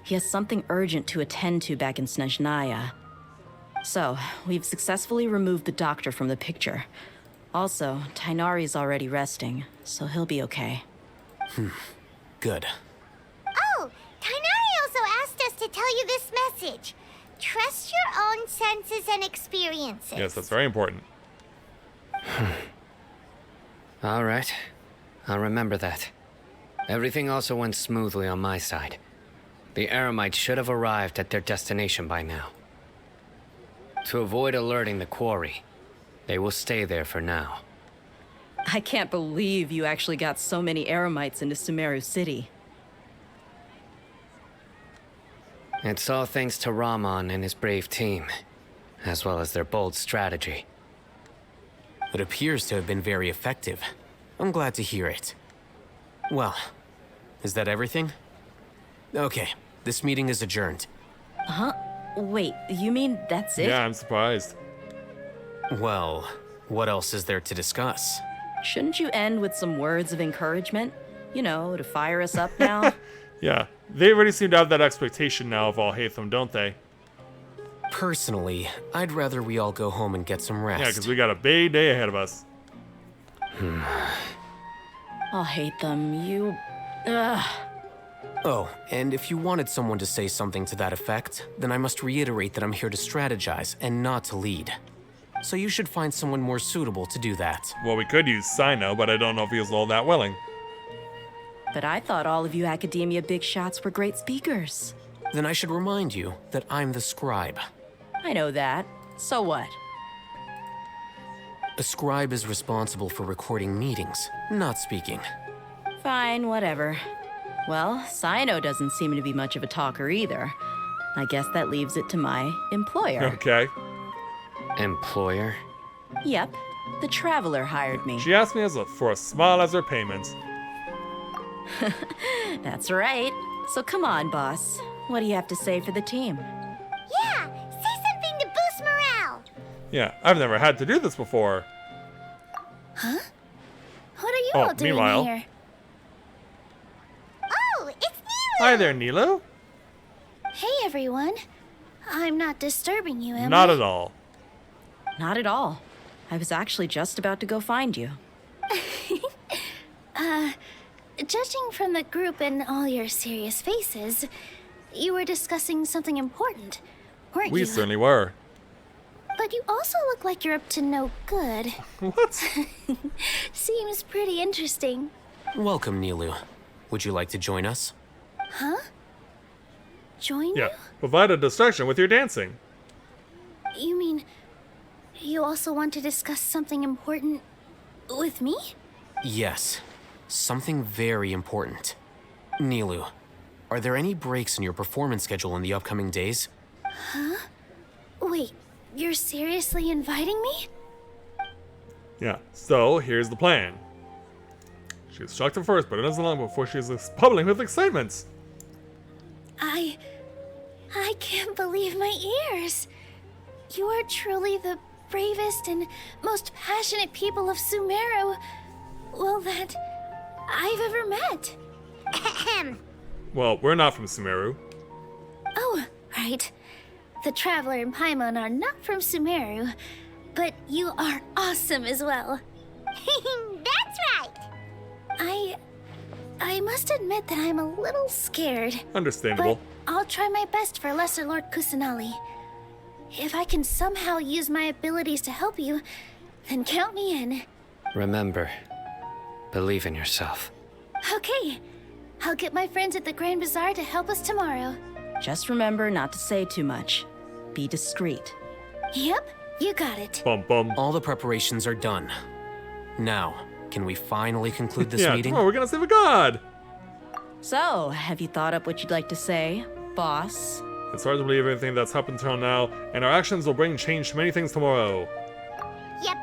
He has something urgent to attend to back in Snezhnaya. So, we've successfully removed the doctor from the picture. Also, Tainari's already resting, so he'll be okay. Good. Oh, Tainari also asked us to tell you this message. Trust your own senses and experiences. Yes, that's very important. All right. I'll remember that. Everything also went smoothly on my side. The Eremites should have arrived at their destination by now. To avoid alerting the quarry, they will stay there for now. I can't believe you actually got so many Eremites into SUMERU City. It's all thanks to Rahman and his brave team, as well as their bold strategy. It appears to have been very effective. I'm glad to hear it. Well, is that everything? Okay, this meeting is adjourned. Huh? Wait, you mean that's it? Yeah, I'm surprised. Well, what else is there to discuss? Shouldn't you end with some words of encouragement? You know, to fire us up now? Yeah, they already seem to have that expectation now of Alhaitham, don't they? Personally, I'd rather we all go home and get some rest. Yeah, because we got a big day ahead of us. I'll hate them, you... Ugh. Oh, and if you wanted someone to say something to that effect, then I must reiterate that I'm here to strategize and not to lead. So you should find someone more suitable to do that. Well, we could use Sino, but I don't know if he was all that willing. But I thought all of you academia big shots were great speakers. Then I should remind you that I'm the scribe. I know that. So what? A scribe is responsible for recording meetings, not speaking. Fine, whatever. Well, Sino doesn't seem to be much of a talker either. I guess that leaves it to my employer. Okay. Employer? Yep. The Traveler hired me. She asked me for a smile as her payment. That's right. So come on, boss. What do you have to say for the team? Yeah, say something to boost morale. Yeah, I've never had to do this before. Huh? What are you all doing meanwhile. here? Oh, it's Nilu! Hi there, Nilu. Hey, everyone. I'm not disturbing you, am I? Not at all. Not at all. I was actually just about to go find you. Judging from the group and all your serious faces, you were discussing something important, weren't you? We certainly were. But you also look like you're up to no good. What? Seems pretty interesting. Welcome, Nilu. Would you like to join us? Huh? Join Yeah, provide a distraction with your dancing. you? You mean you also want to discuss something important with me? Yes. Something very important. Nilu, are there any breaks in your performance schedule in the upcoming days? Huh? Wait, you're seriously inviting me? Yeah, so here's the plan. She was shocked at first, but it isn't long before she's bubbling with excitement. I can't believe my ears. You are truly the bravest and most passionate people of SUMERU. well, that I've ever met. Well, we're not from SUMERU. Oh, right. The Traveler and Paimon are not from SUMERU, but you are awesome as well. That's right! I must admit that I'm a little scared. Understandable. But I'll try my best for Lesser Lord Kusanali. If I can somehow use my abilities to help you, then count me in. Remember, believe in yourself. Okay. I'll get my friends at the Grand Bazaar to help us tomorrow. Just remember not to say too much. Be discreet. Yep, you got it. Bum bum. All the preparations are done. Now, can we finally conclude this yeah, meeting? Tomorrow we're gonna save a god! So, have you thought up what you'd like to say, boss? It's hard to believe everything that's happened until now, and our actions will bring change to many things tomorrow. Yep.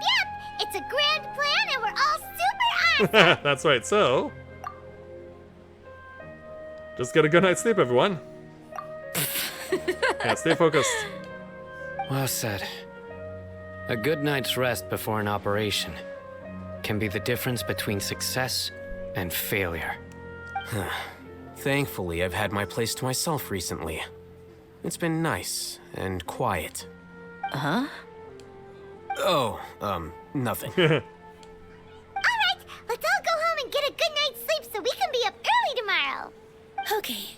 It's a grand plan and we're all super awesome! That's right, so... just get a good night's sleep, everyone. Yeah, stay focused. Well said. A good night's rest before an operation can be the difference between success and failure. Thankfully, I've had my place to myself recently. It's been nice and quiet. Huh? Oh, nothing. Alright, let's all go home and get a good night's sleep so we can be up early tomorrow. Okay.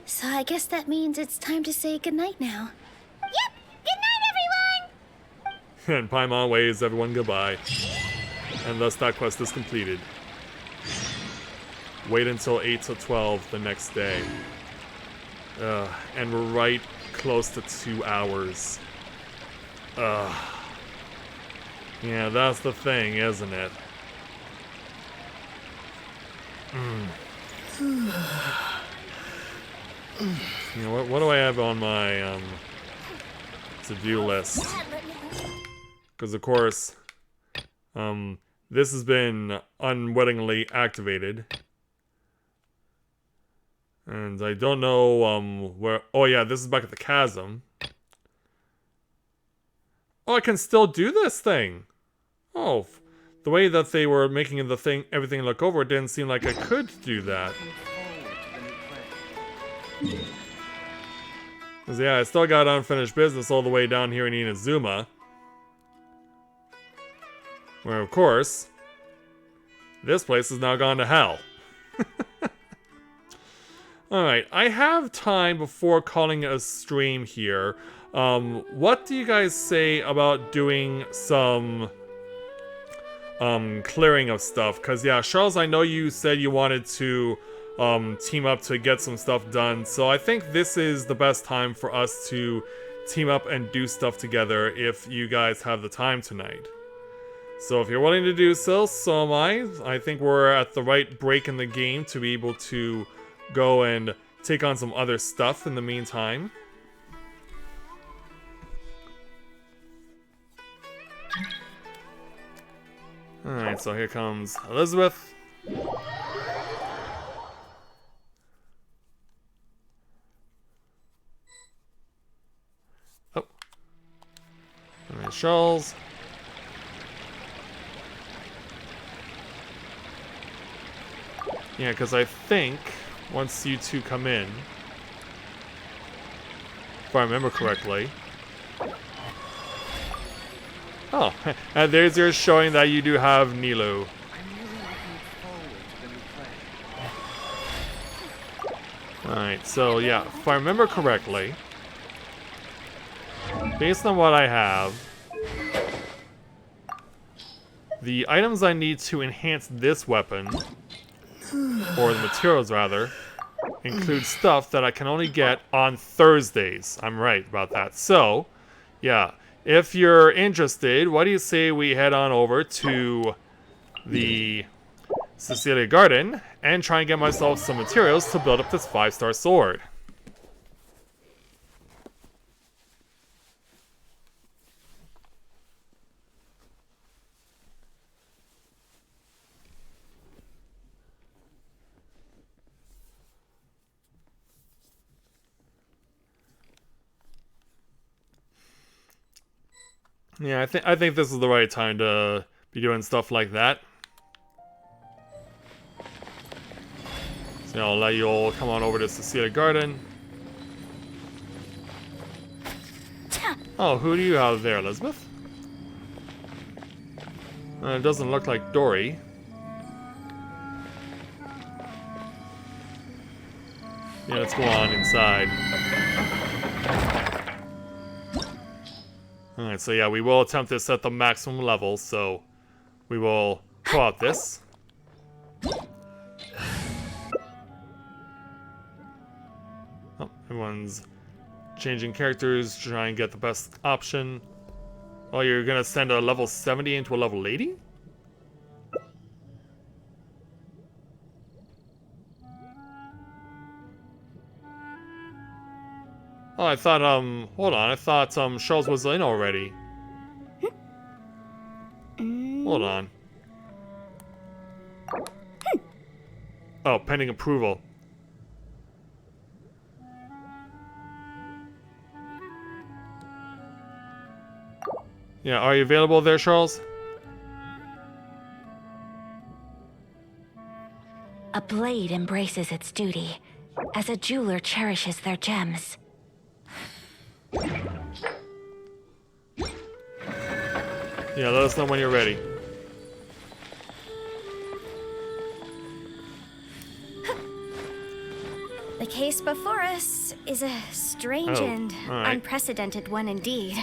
So I guess that means it's time to say goodnight now. Yep, good night, everyone! And Paimon waves everyone goodbye. And thus that quest is completed. Wait until 8 to 12 the next day. And we're right close to 2 hours. Yeah, that's the thing, isn't it? You know, what do I have on my to-do list? Because of course, this has been unwittingly activated. And I don't know where... oh yeah, this is back at the chasm. Oh, I can still do this thing! Oh, the way that they were making the thing, everything look over, it didn't seem like I could do that. Because yeah, I still got unfinished business all the way down here in Inazuma. Where, of course, this place has now gone to hell. Alright, I have time before calling a stream here. What do you guys say about doing some clearing of stuff? Because yeah, Charles, I know you said you wanted to team up to get some stuff done, so I think this is the best time for us to team up and do stuff together if you guys have the time tonight. So if you're willing to do so, so am I. I think we're at the right break in the game to be able to go and take on some other stuff in the meantime. Alright, so here comes Elizabeth. Oh. And then Charles. Yeah, because I think once you two come in, if I remember correctly. Oh, and there's yours showing that you do have Nilo. Alright, so yeah, if I remember correctly, based on what I have, the items I need to enhance this weapon, or the materials rather, include stuff that I can only get on Thursdays. I'm right about that. So, yeah, if you're interested, what do you say we head on over to the Cecilia Garden and try and get myself some materials to build up this 5-star sword. Yeah, I think this is the right time to be doing stuff like that. So I'll let you all come on over to Cecilia Garden. Oh, who do you have there, Elizabeth? It doesn't look like Dory. Yeah, let's go on inside. Alright, so yeah, we will attempt this at the maximum level, so we will co-op this. Oh, everyone's changing characters to try and get the best option. Oh, you're gonna send a level 70 into a level 80? Oh, I thought, hold on, I thought, Charles was in already. Hold on. Oh, pending approval. Yeah, are you available there, Charles? A blade embraces its duty, as a jeweler cherishes their gems. Yeah, let us know when you're ready. The case before us is a strange and unprecedented one indeed.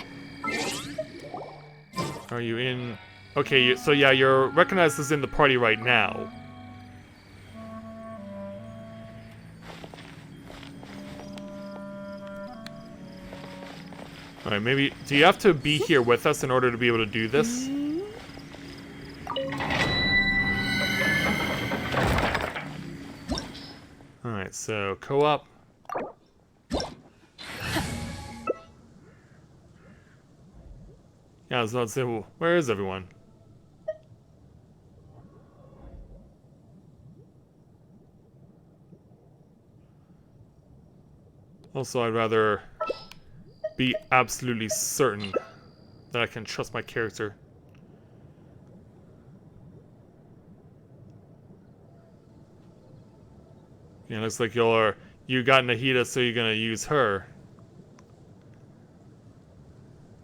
Are you in? Okay, so yeah, you're recognized as in the party right now. Alright, maybe... Do you have to be here with us in order to be able to do this? Alright, so co-op. Yeah, I was about to say, well, where is everyone? Also, I'd rather be absolutely certain that I can trust my character. Yeah, looks like you got Nahida, so you're gonna use her.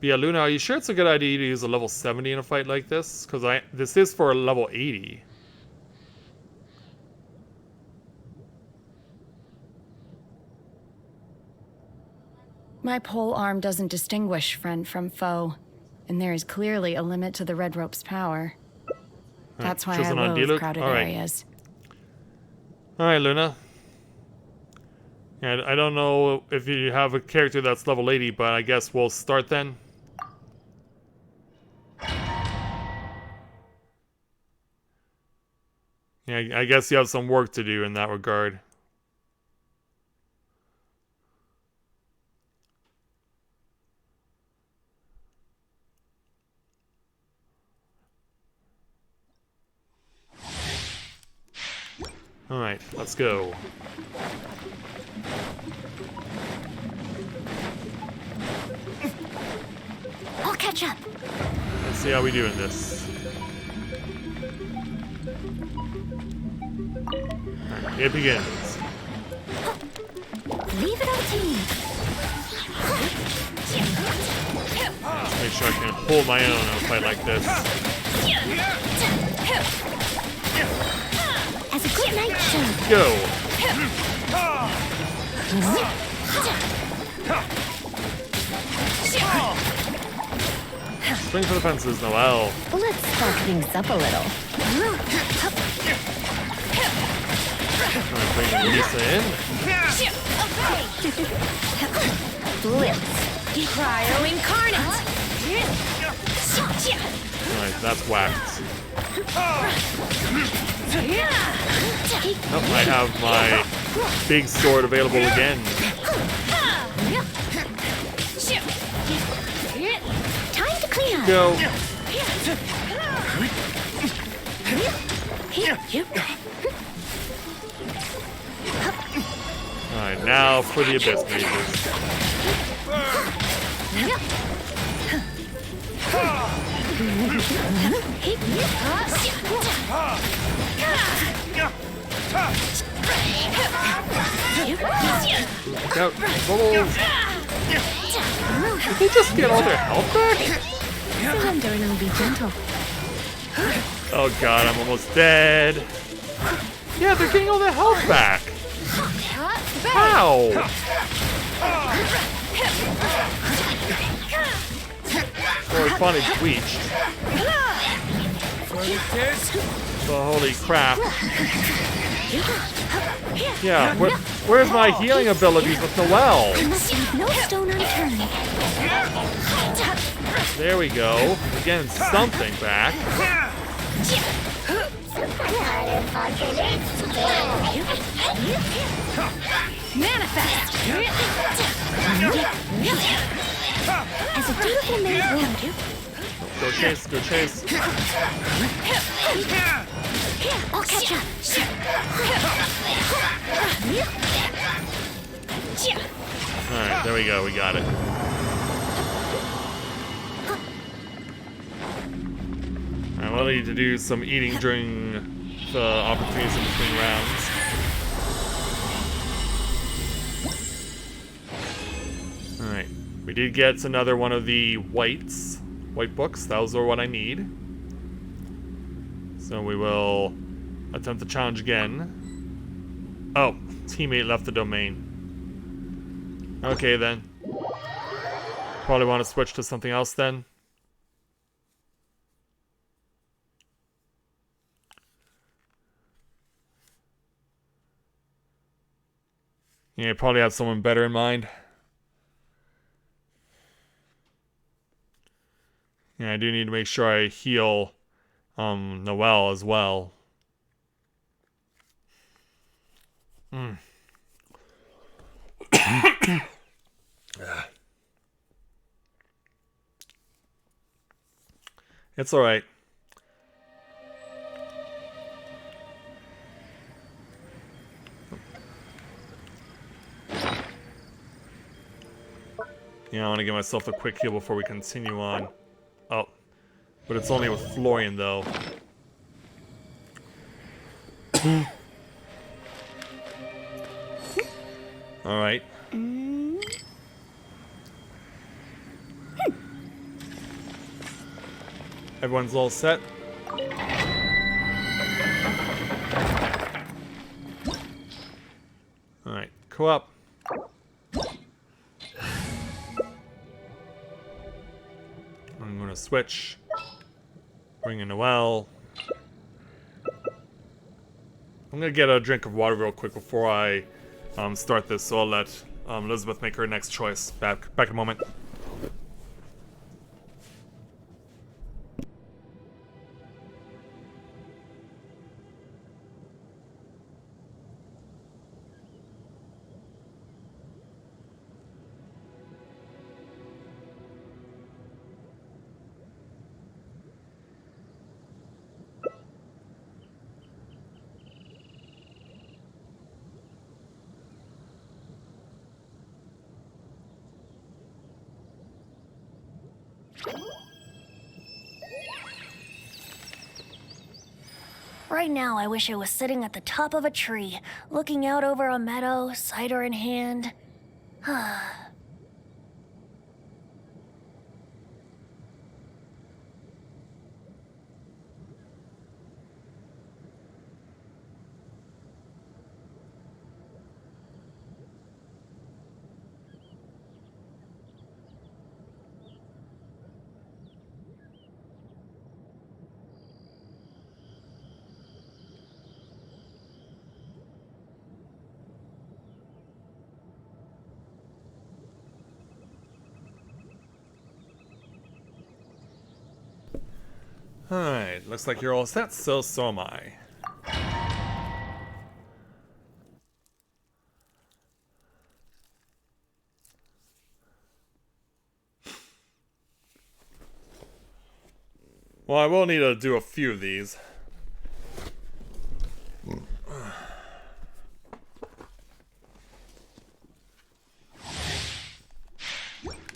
But yeah, Luna, are you sure it's a good idea to use a level 70 in a fight like this? Because this is for a level 80. My pole arm doesn't distinguish friend from foe, and there is clearly a limit to the red rope's power. That's why I loathe crowded areas. Alright, Luna. Yeah, I don't know if you have a character that's level 80, but I guess we'll start then. Yeah, I guess you have some work to do in that regard. Alright, let's go. I'll catch up. Let's see how we do in this. Alright, it begins. Leave it up to me. Let's make sure I can hold my own in a fight like this. As a good night show. Go! Swing for the fences, Noelle. Let's spark things up a little. Alright, bring Lisa in. Blitz. Cryo incarnate. Alright, that's whacked. Oh, I have my big sword available again. Time to clean up. Go. Alright, now for the Abyss Mages. Look out. Bubbles. Did they just get all their health back? Surrender and be gentle. Oh god, I'm almost dead. Yeah, they're getting all their health back. How? Or it's finally bleached. Oh, holy crap. Yeah, where's my healing abilities with Noelle? No stone unturned. There we go. We're getting something back. Manifest! As a dutiful maid would. Go chase, go chase. I'll catch up. Alright, there we go, we got it. I will need to do some eating during the opportunities in between rounds. Alright, we did get another one of the white books. Those are what I need. So we will attempt the challenge again. Oh, teammate left the domain. Okay then. Probably want to switch to something else then. Yeah, probably have someone better in mind. Yeah, I do need to make sure I heal Noelle as well. It's alright. Yeah, I want to give myself a quick heal before we continue on. Oh, but it's only with Florian, though. Alright. Everyone's all set. Alright, co-op. I'm gonna switch. Bring in Noelle. I'm gonna get a drink of water real quick before I start this, so I'll let Elizabeth make her next choice. Back in a moment. Right now, I wish I was sitting at the top of a tree, looking out over a meadow, cider in hand. Alright, looks like you're all set, so am I. Well, I will need to do a few of these.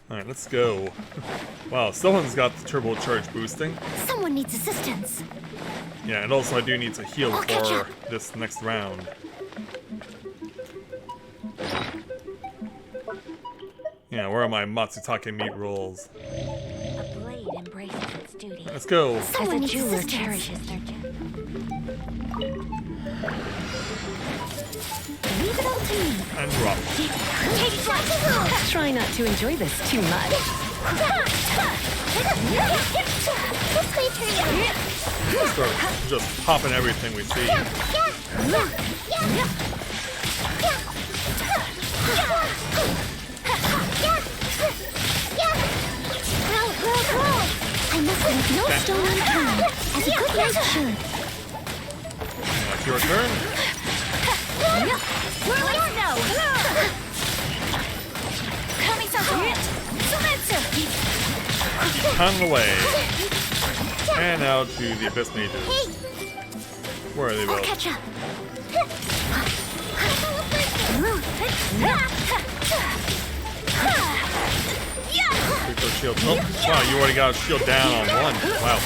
Alright, let's go. Wow, someone's got the turbocharge boosting. Someone needs assistance. Yeah, and also I do need to heal I'll catch for up. this next round. Yeah, where are my Matsutake meat rolls? A blade embraces its duty. Let's go. As a jeweler cherishes their gem. Leave it all to me. And drop. Take flight. Try not to enjoy this too much. This way, turn. Start just popping everything we see. I must leave no stone unturned, as a good knight should. That's your turn. On the way. And out to the Abyss Mages. Where are they both? Catch up. Quick shield. Oh, wow, you already got a shield down on one. Wow.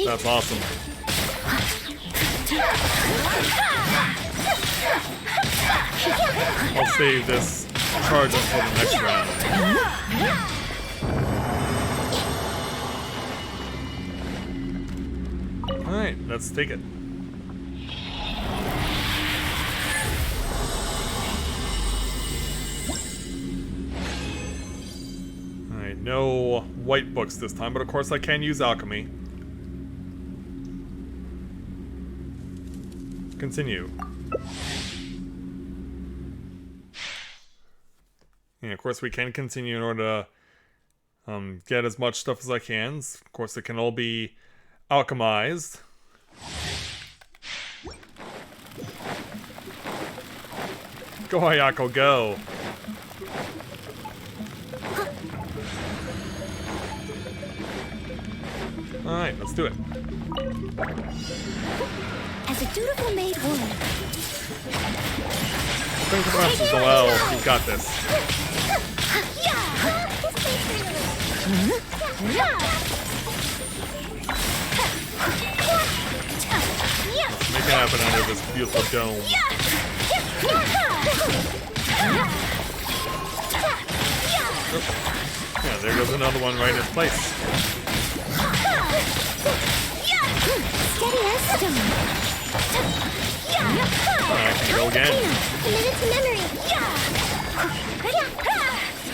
That's awesome. I'll save this charge until the next round. Alright, let's take it. Alright, no white books this time, but of course I can use alchemy. Continue. And of course we can continue in order to get as much stuff as I can. Of course it can all be alchemized. Go Ayako, go! Alright, let's do it. As a dutiful maid would. Thanks for the rest as well. You've got this. Make it happen under this beautiful dome. Yeah, there goes another one right in its place. Steady as stone. I can go again. Committed to memory.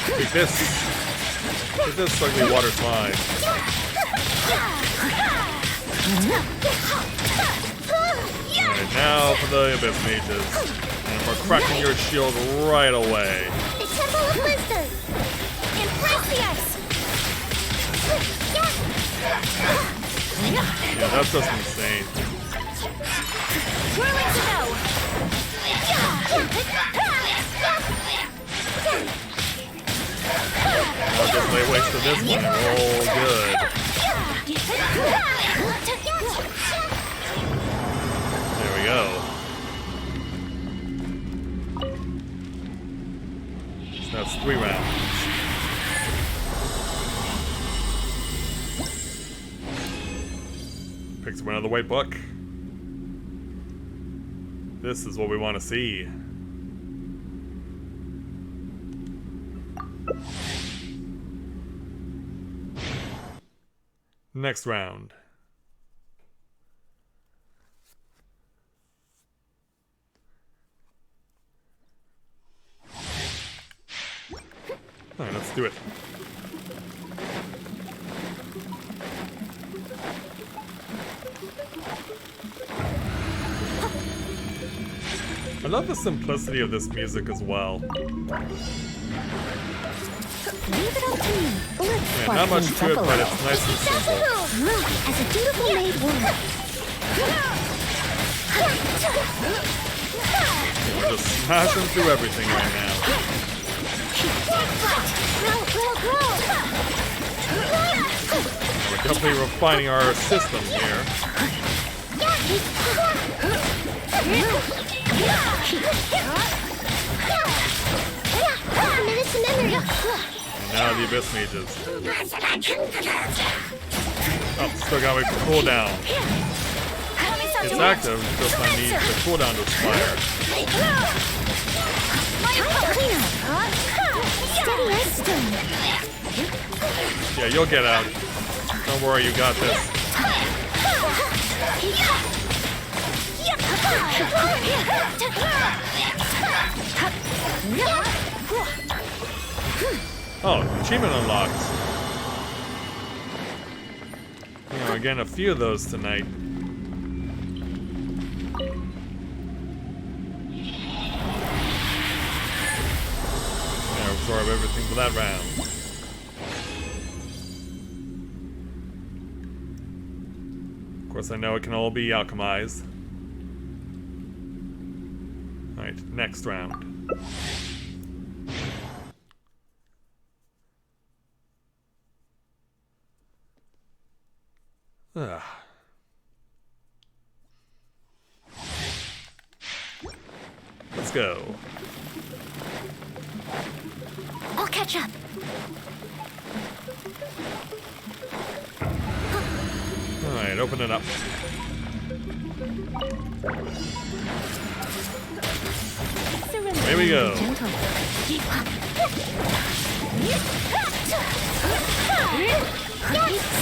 Take this. Take this ugly water slide. Alright, now for the Abyss Mages. And we're cracking your shield right away. The Temple of Wisdom. Impressious. Yeah, that's just insane. Whirling snow. I'll just lay waste to this one and we're all good. There we go. So that's 3 rounds. Picks up another white book. This is what we want to see. Next round. Alright, let's do it. I love the simplicity of this music as well. Leave it up to me. Yeah, not much to it, but it's nice and simple. As a dutiful maid would. We're just smashing through everything right now. We're definitely refining our system here. And now the Abyss Mages. Oh, still gotta wait for cooldown. It's active, just I need the cooldown to expire. Yeah, you'll get out. Don't worry, you got this. Oh, achievement unlocked. Yeah, we're getting a few of those tonight. Yeah, absorb everything for that round. Of course, I know it can all be alchemized. Alright, next round. Ugh. Let's go. I'll catch up. Alright, open it up. Here we go.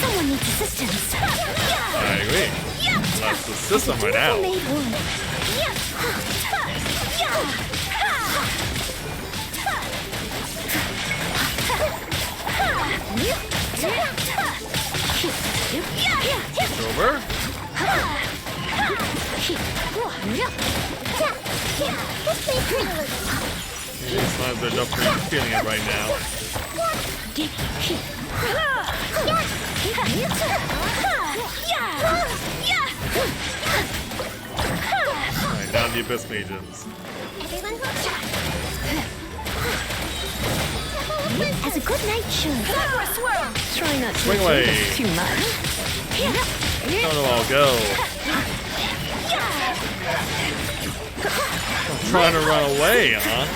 Someone needs assistance. I agree. That's the system right now. Over. These slimes are definitely feeling it right now. Alright, down the Abyss Mages. As a good night should. Try not to Swing away. too much. No, I'll go. I'm trying to run away, huh?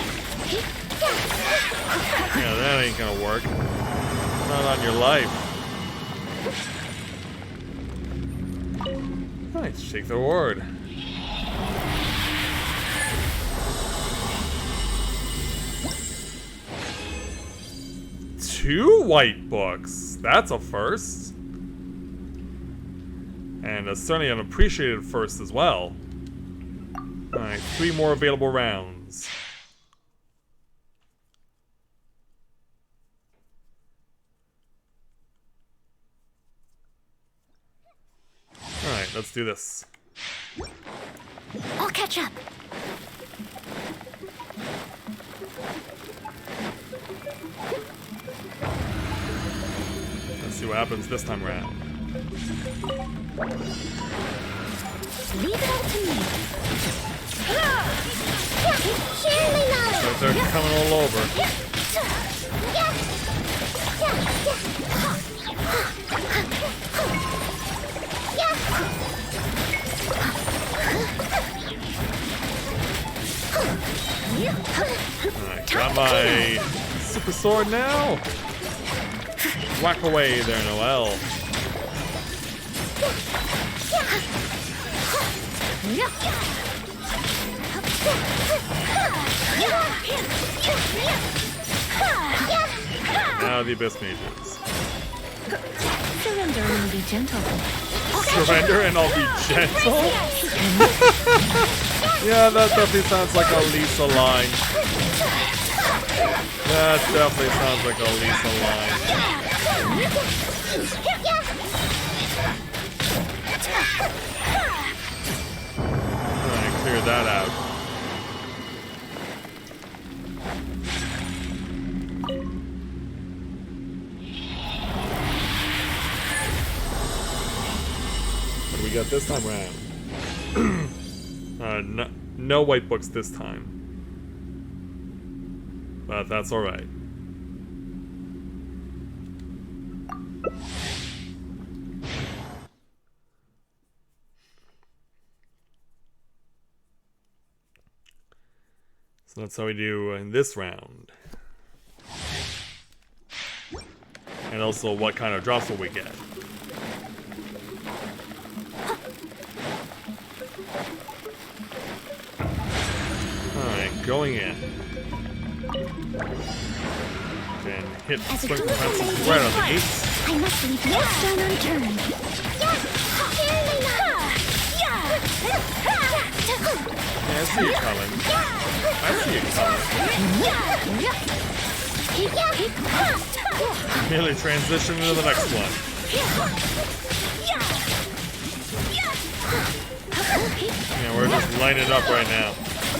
Yeah, that ain't gonna work. Not on your life. Alright, shake the ward. Two white books. That's a first. And certainly an appreciated first as well. Alright, 3 more available rounds. Alright, let's do this. I'll catch up. Let's see what happens this time around. Leave it all to me. Surely not. So they're coming all over. Alright, got my super sword now. Whack away there, Noelle. Now the Abyss Mages. Surrender and be gentle. Surrender and I'll be gentle? Yeah, that definitely sounds like a Lisa line. That definitely sounds like a Lisa line. Alright, clear that out. What do we got this time around? No white books this time. But that's alright. So that's how we do in this round. And also what kind of drops will we get. Alright, going in. Then hit swing defenses right on the gates. I must leave no stone unturned. Yeah, I see it coming. I see it coming. Merely transition into the next one. Yeah, we're just lining it up right now.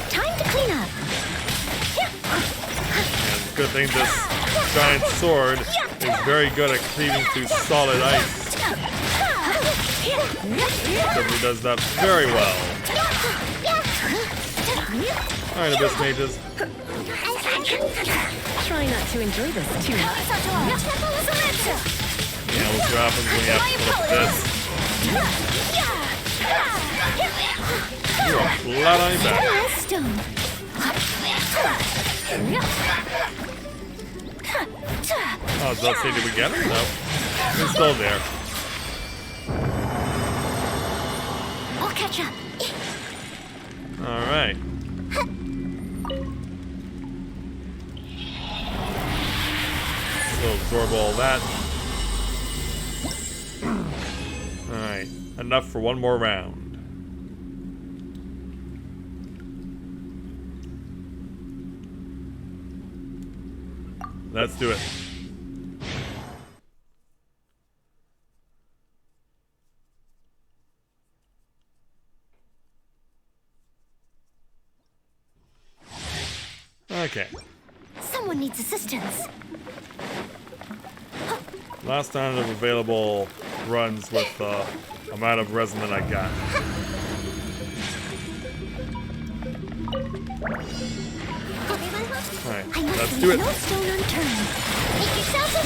Time to clean up. And good thing this giant sword is very good at cleaving through solid ice. He does that very well. Alright, Abyss Mages. Try not to enjoy this too much. Yeah, we'll see what happens when you have to put up this. You are flat on your back. Oh, does that say did we get him? No. He's still there. I'll catch up. Alright. So absorb all that. Alright. Enough for one more round. Let's do it. Okay. Someone needs assistance. Last round of available runs with the amount of resin that I got. Alright, let's do it.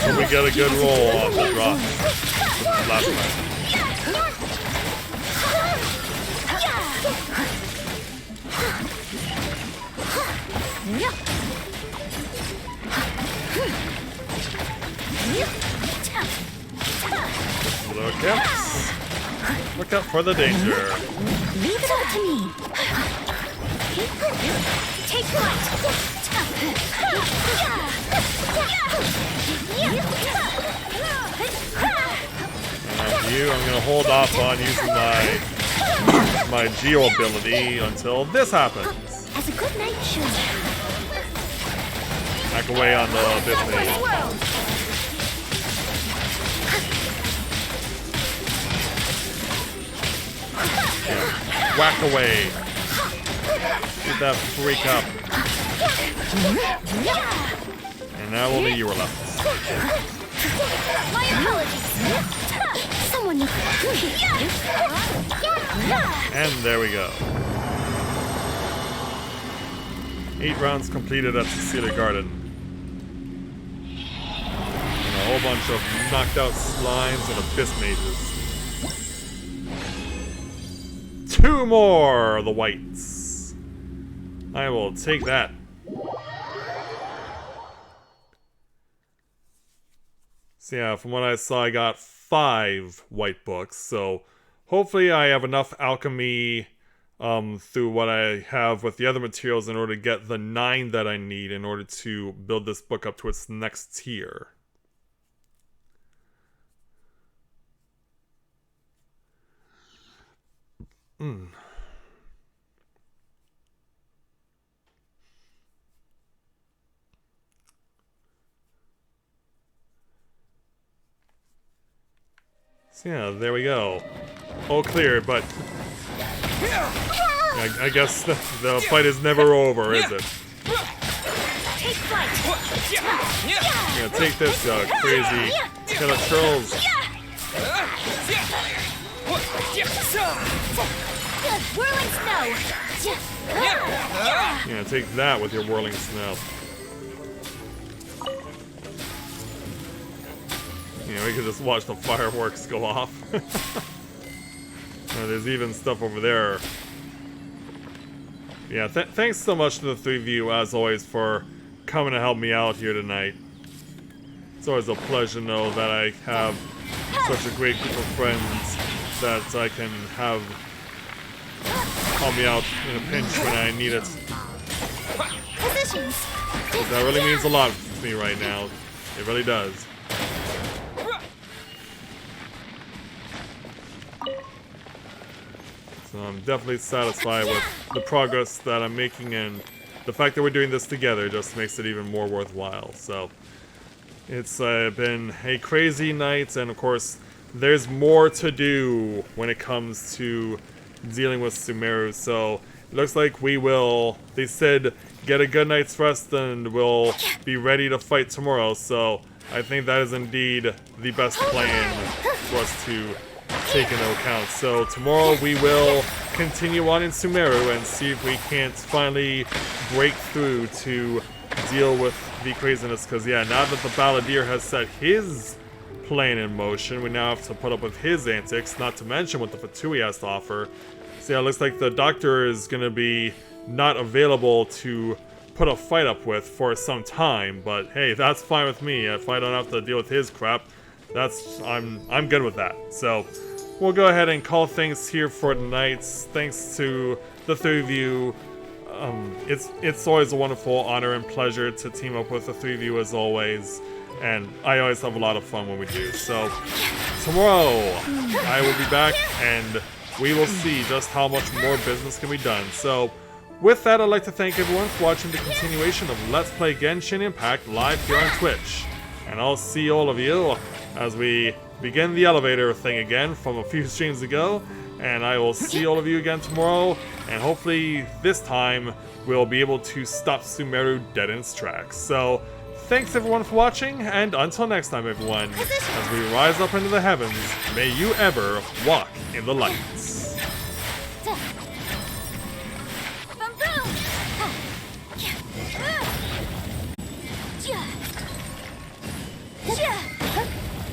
So we get a good roll on the drop. Last time. Look out! Look out for the danger. Leave it up to me. Take flight. You, I'm gonna hold off on using my Geo ability until this happens. As a good night should. Back away on the Abyss Mage. Whack away. Get that freak up. And now only you are left. My apologies. Someone needs. And there we go. 8 rounds completed at Cecilia Garden. And a whole bunch of knocked out slimes and Abyss Mages. 2 more, the whites. I will take that. So yeah, from what I saw, I got 5 white books. So hopefully I have enough alchemy through what I have with the other materials in order to get the 9 that I need in order to build this book up to its next tier. So yeah, there we go. All clear, but I guess the fight is never over, is it? Take flight. Yeah, take this, crazy killer trolls. Whirling snow. Yeah, take that with your whirling snow. Yeah, we could just watch the fireworks go off. There's even stuff over there. Yeah, thanks so much to the 3 of you, as always, for coming to help me out here tonight. It's always a pleasure to know that I have such a great group of friends that I can have help me out in a pinch when I need it. Positions. That really means a lot to me right now. It really does. So I'm definitely satisfied with the progress that I'm making, and the fact that we're doing this together just makes it even more worthwhile. So it's been a crazy night, and of course there's more to do when it comes to dealing with SUMERU. So it looks like we will, they said, get a good night's rest and we'll be ready to fight tomorrow. So I think that is indeed the best plan for us to take into account. So tomorrow we will continue on in SUMERU and see if we can't finally break through to deal with the craziness. Because yeah, now that the Balladeer has set his plan in motion, we now have to put up with his antics, not to mention what the Fatui has to offer. So yeah, it looks like the doctor is going to be not available to put a fight up with for some time, but hey, that's fine with me. If I don't have to deal with his crap, I'm good with that. So we'll go ahead and call things here for tonight. Thanks to the three of you. It's always a wonderful honor and pleasure to team up with the three of you as always, and I always have a lot of fun when we do. So tomorrow I will be back and we will see just how much more business can be done. So with that, I'd like to thank everyone for watching the continuation of Let's Play Genshin Impact live here on Twitch. And I'll see all of you as we begin the elevator thing again from a few streams ago. And I will see all of you again tomorrow. And hopefully this time we'll be able to stop SUMERU dead in its tracks. So thanks everyone for watching, and until next time everyone, as we rise up into the heavens, may you ever walk in the light.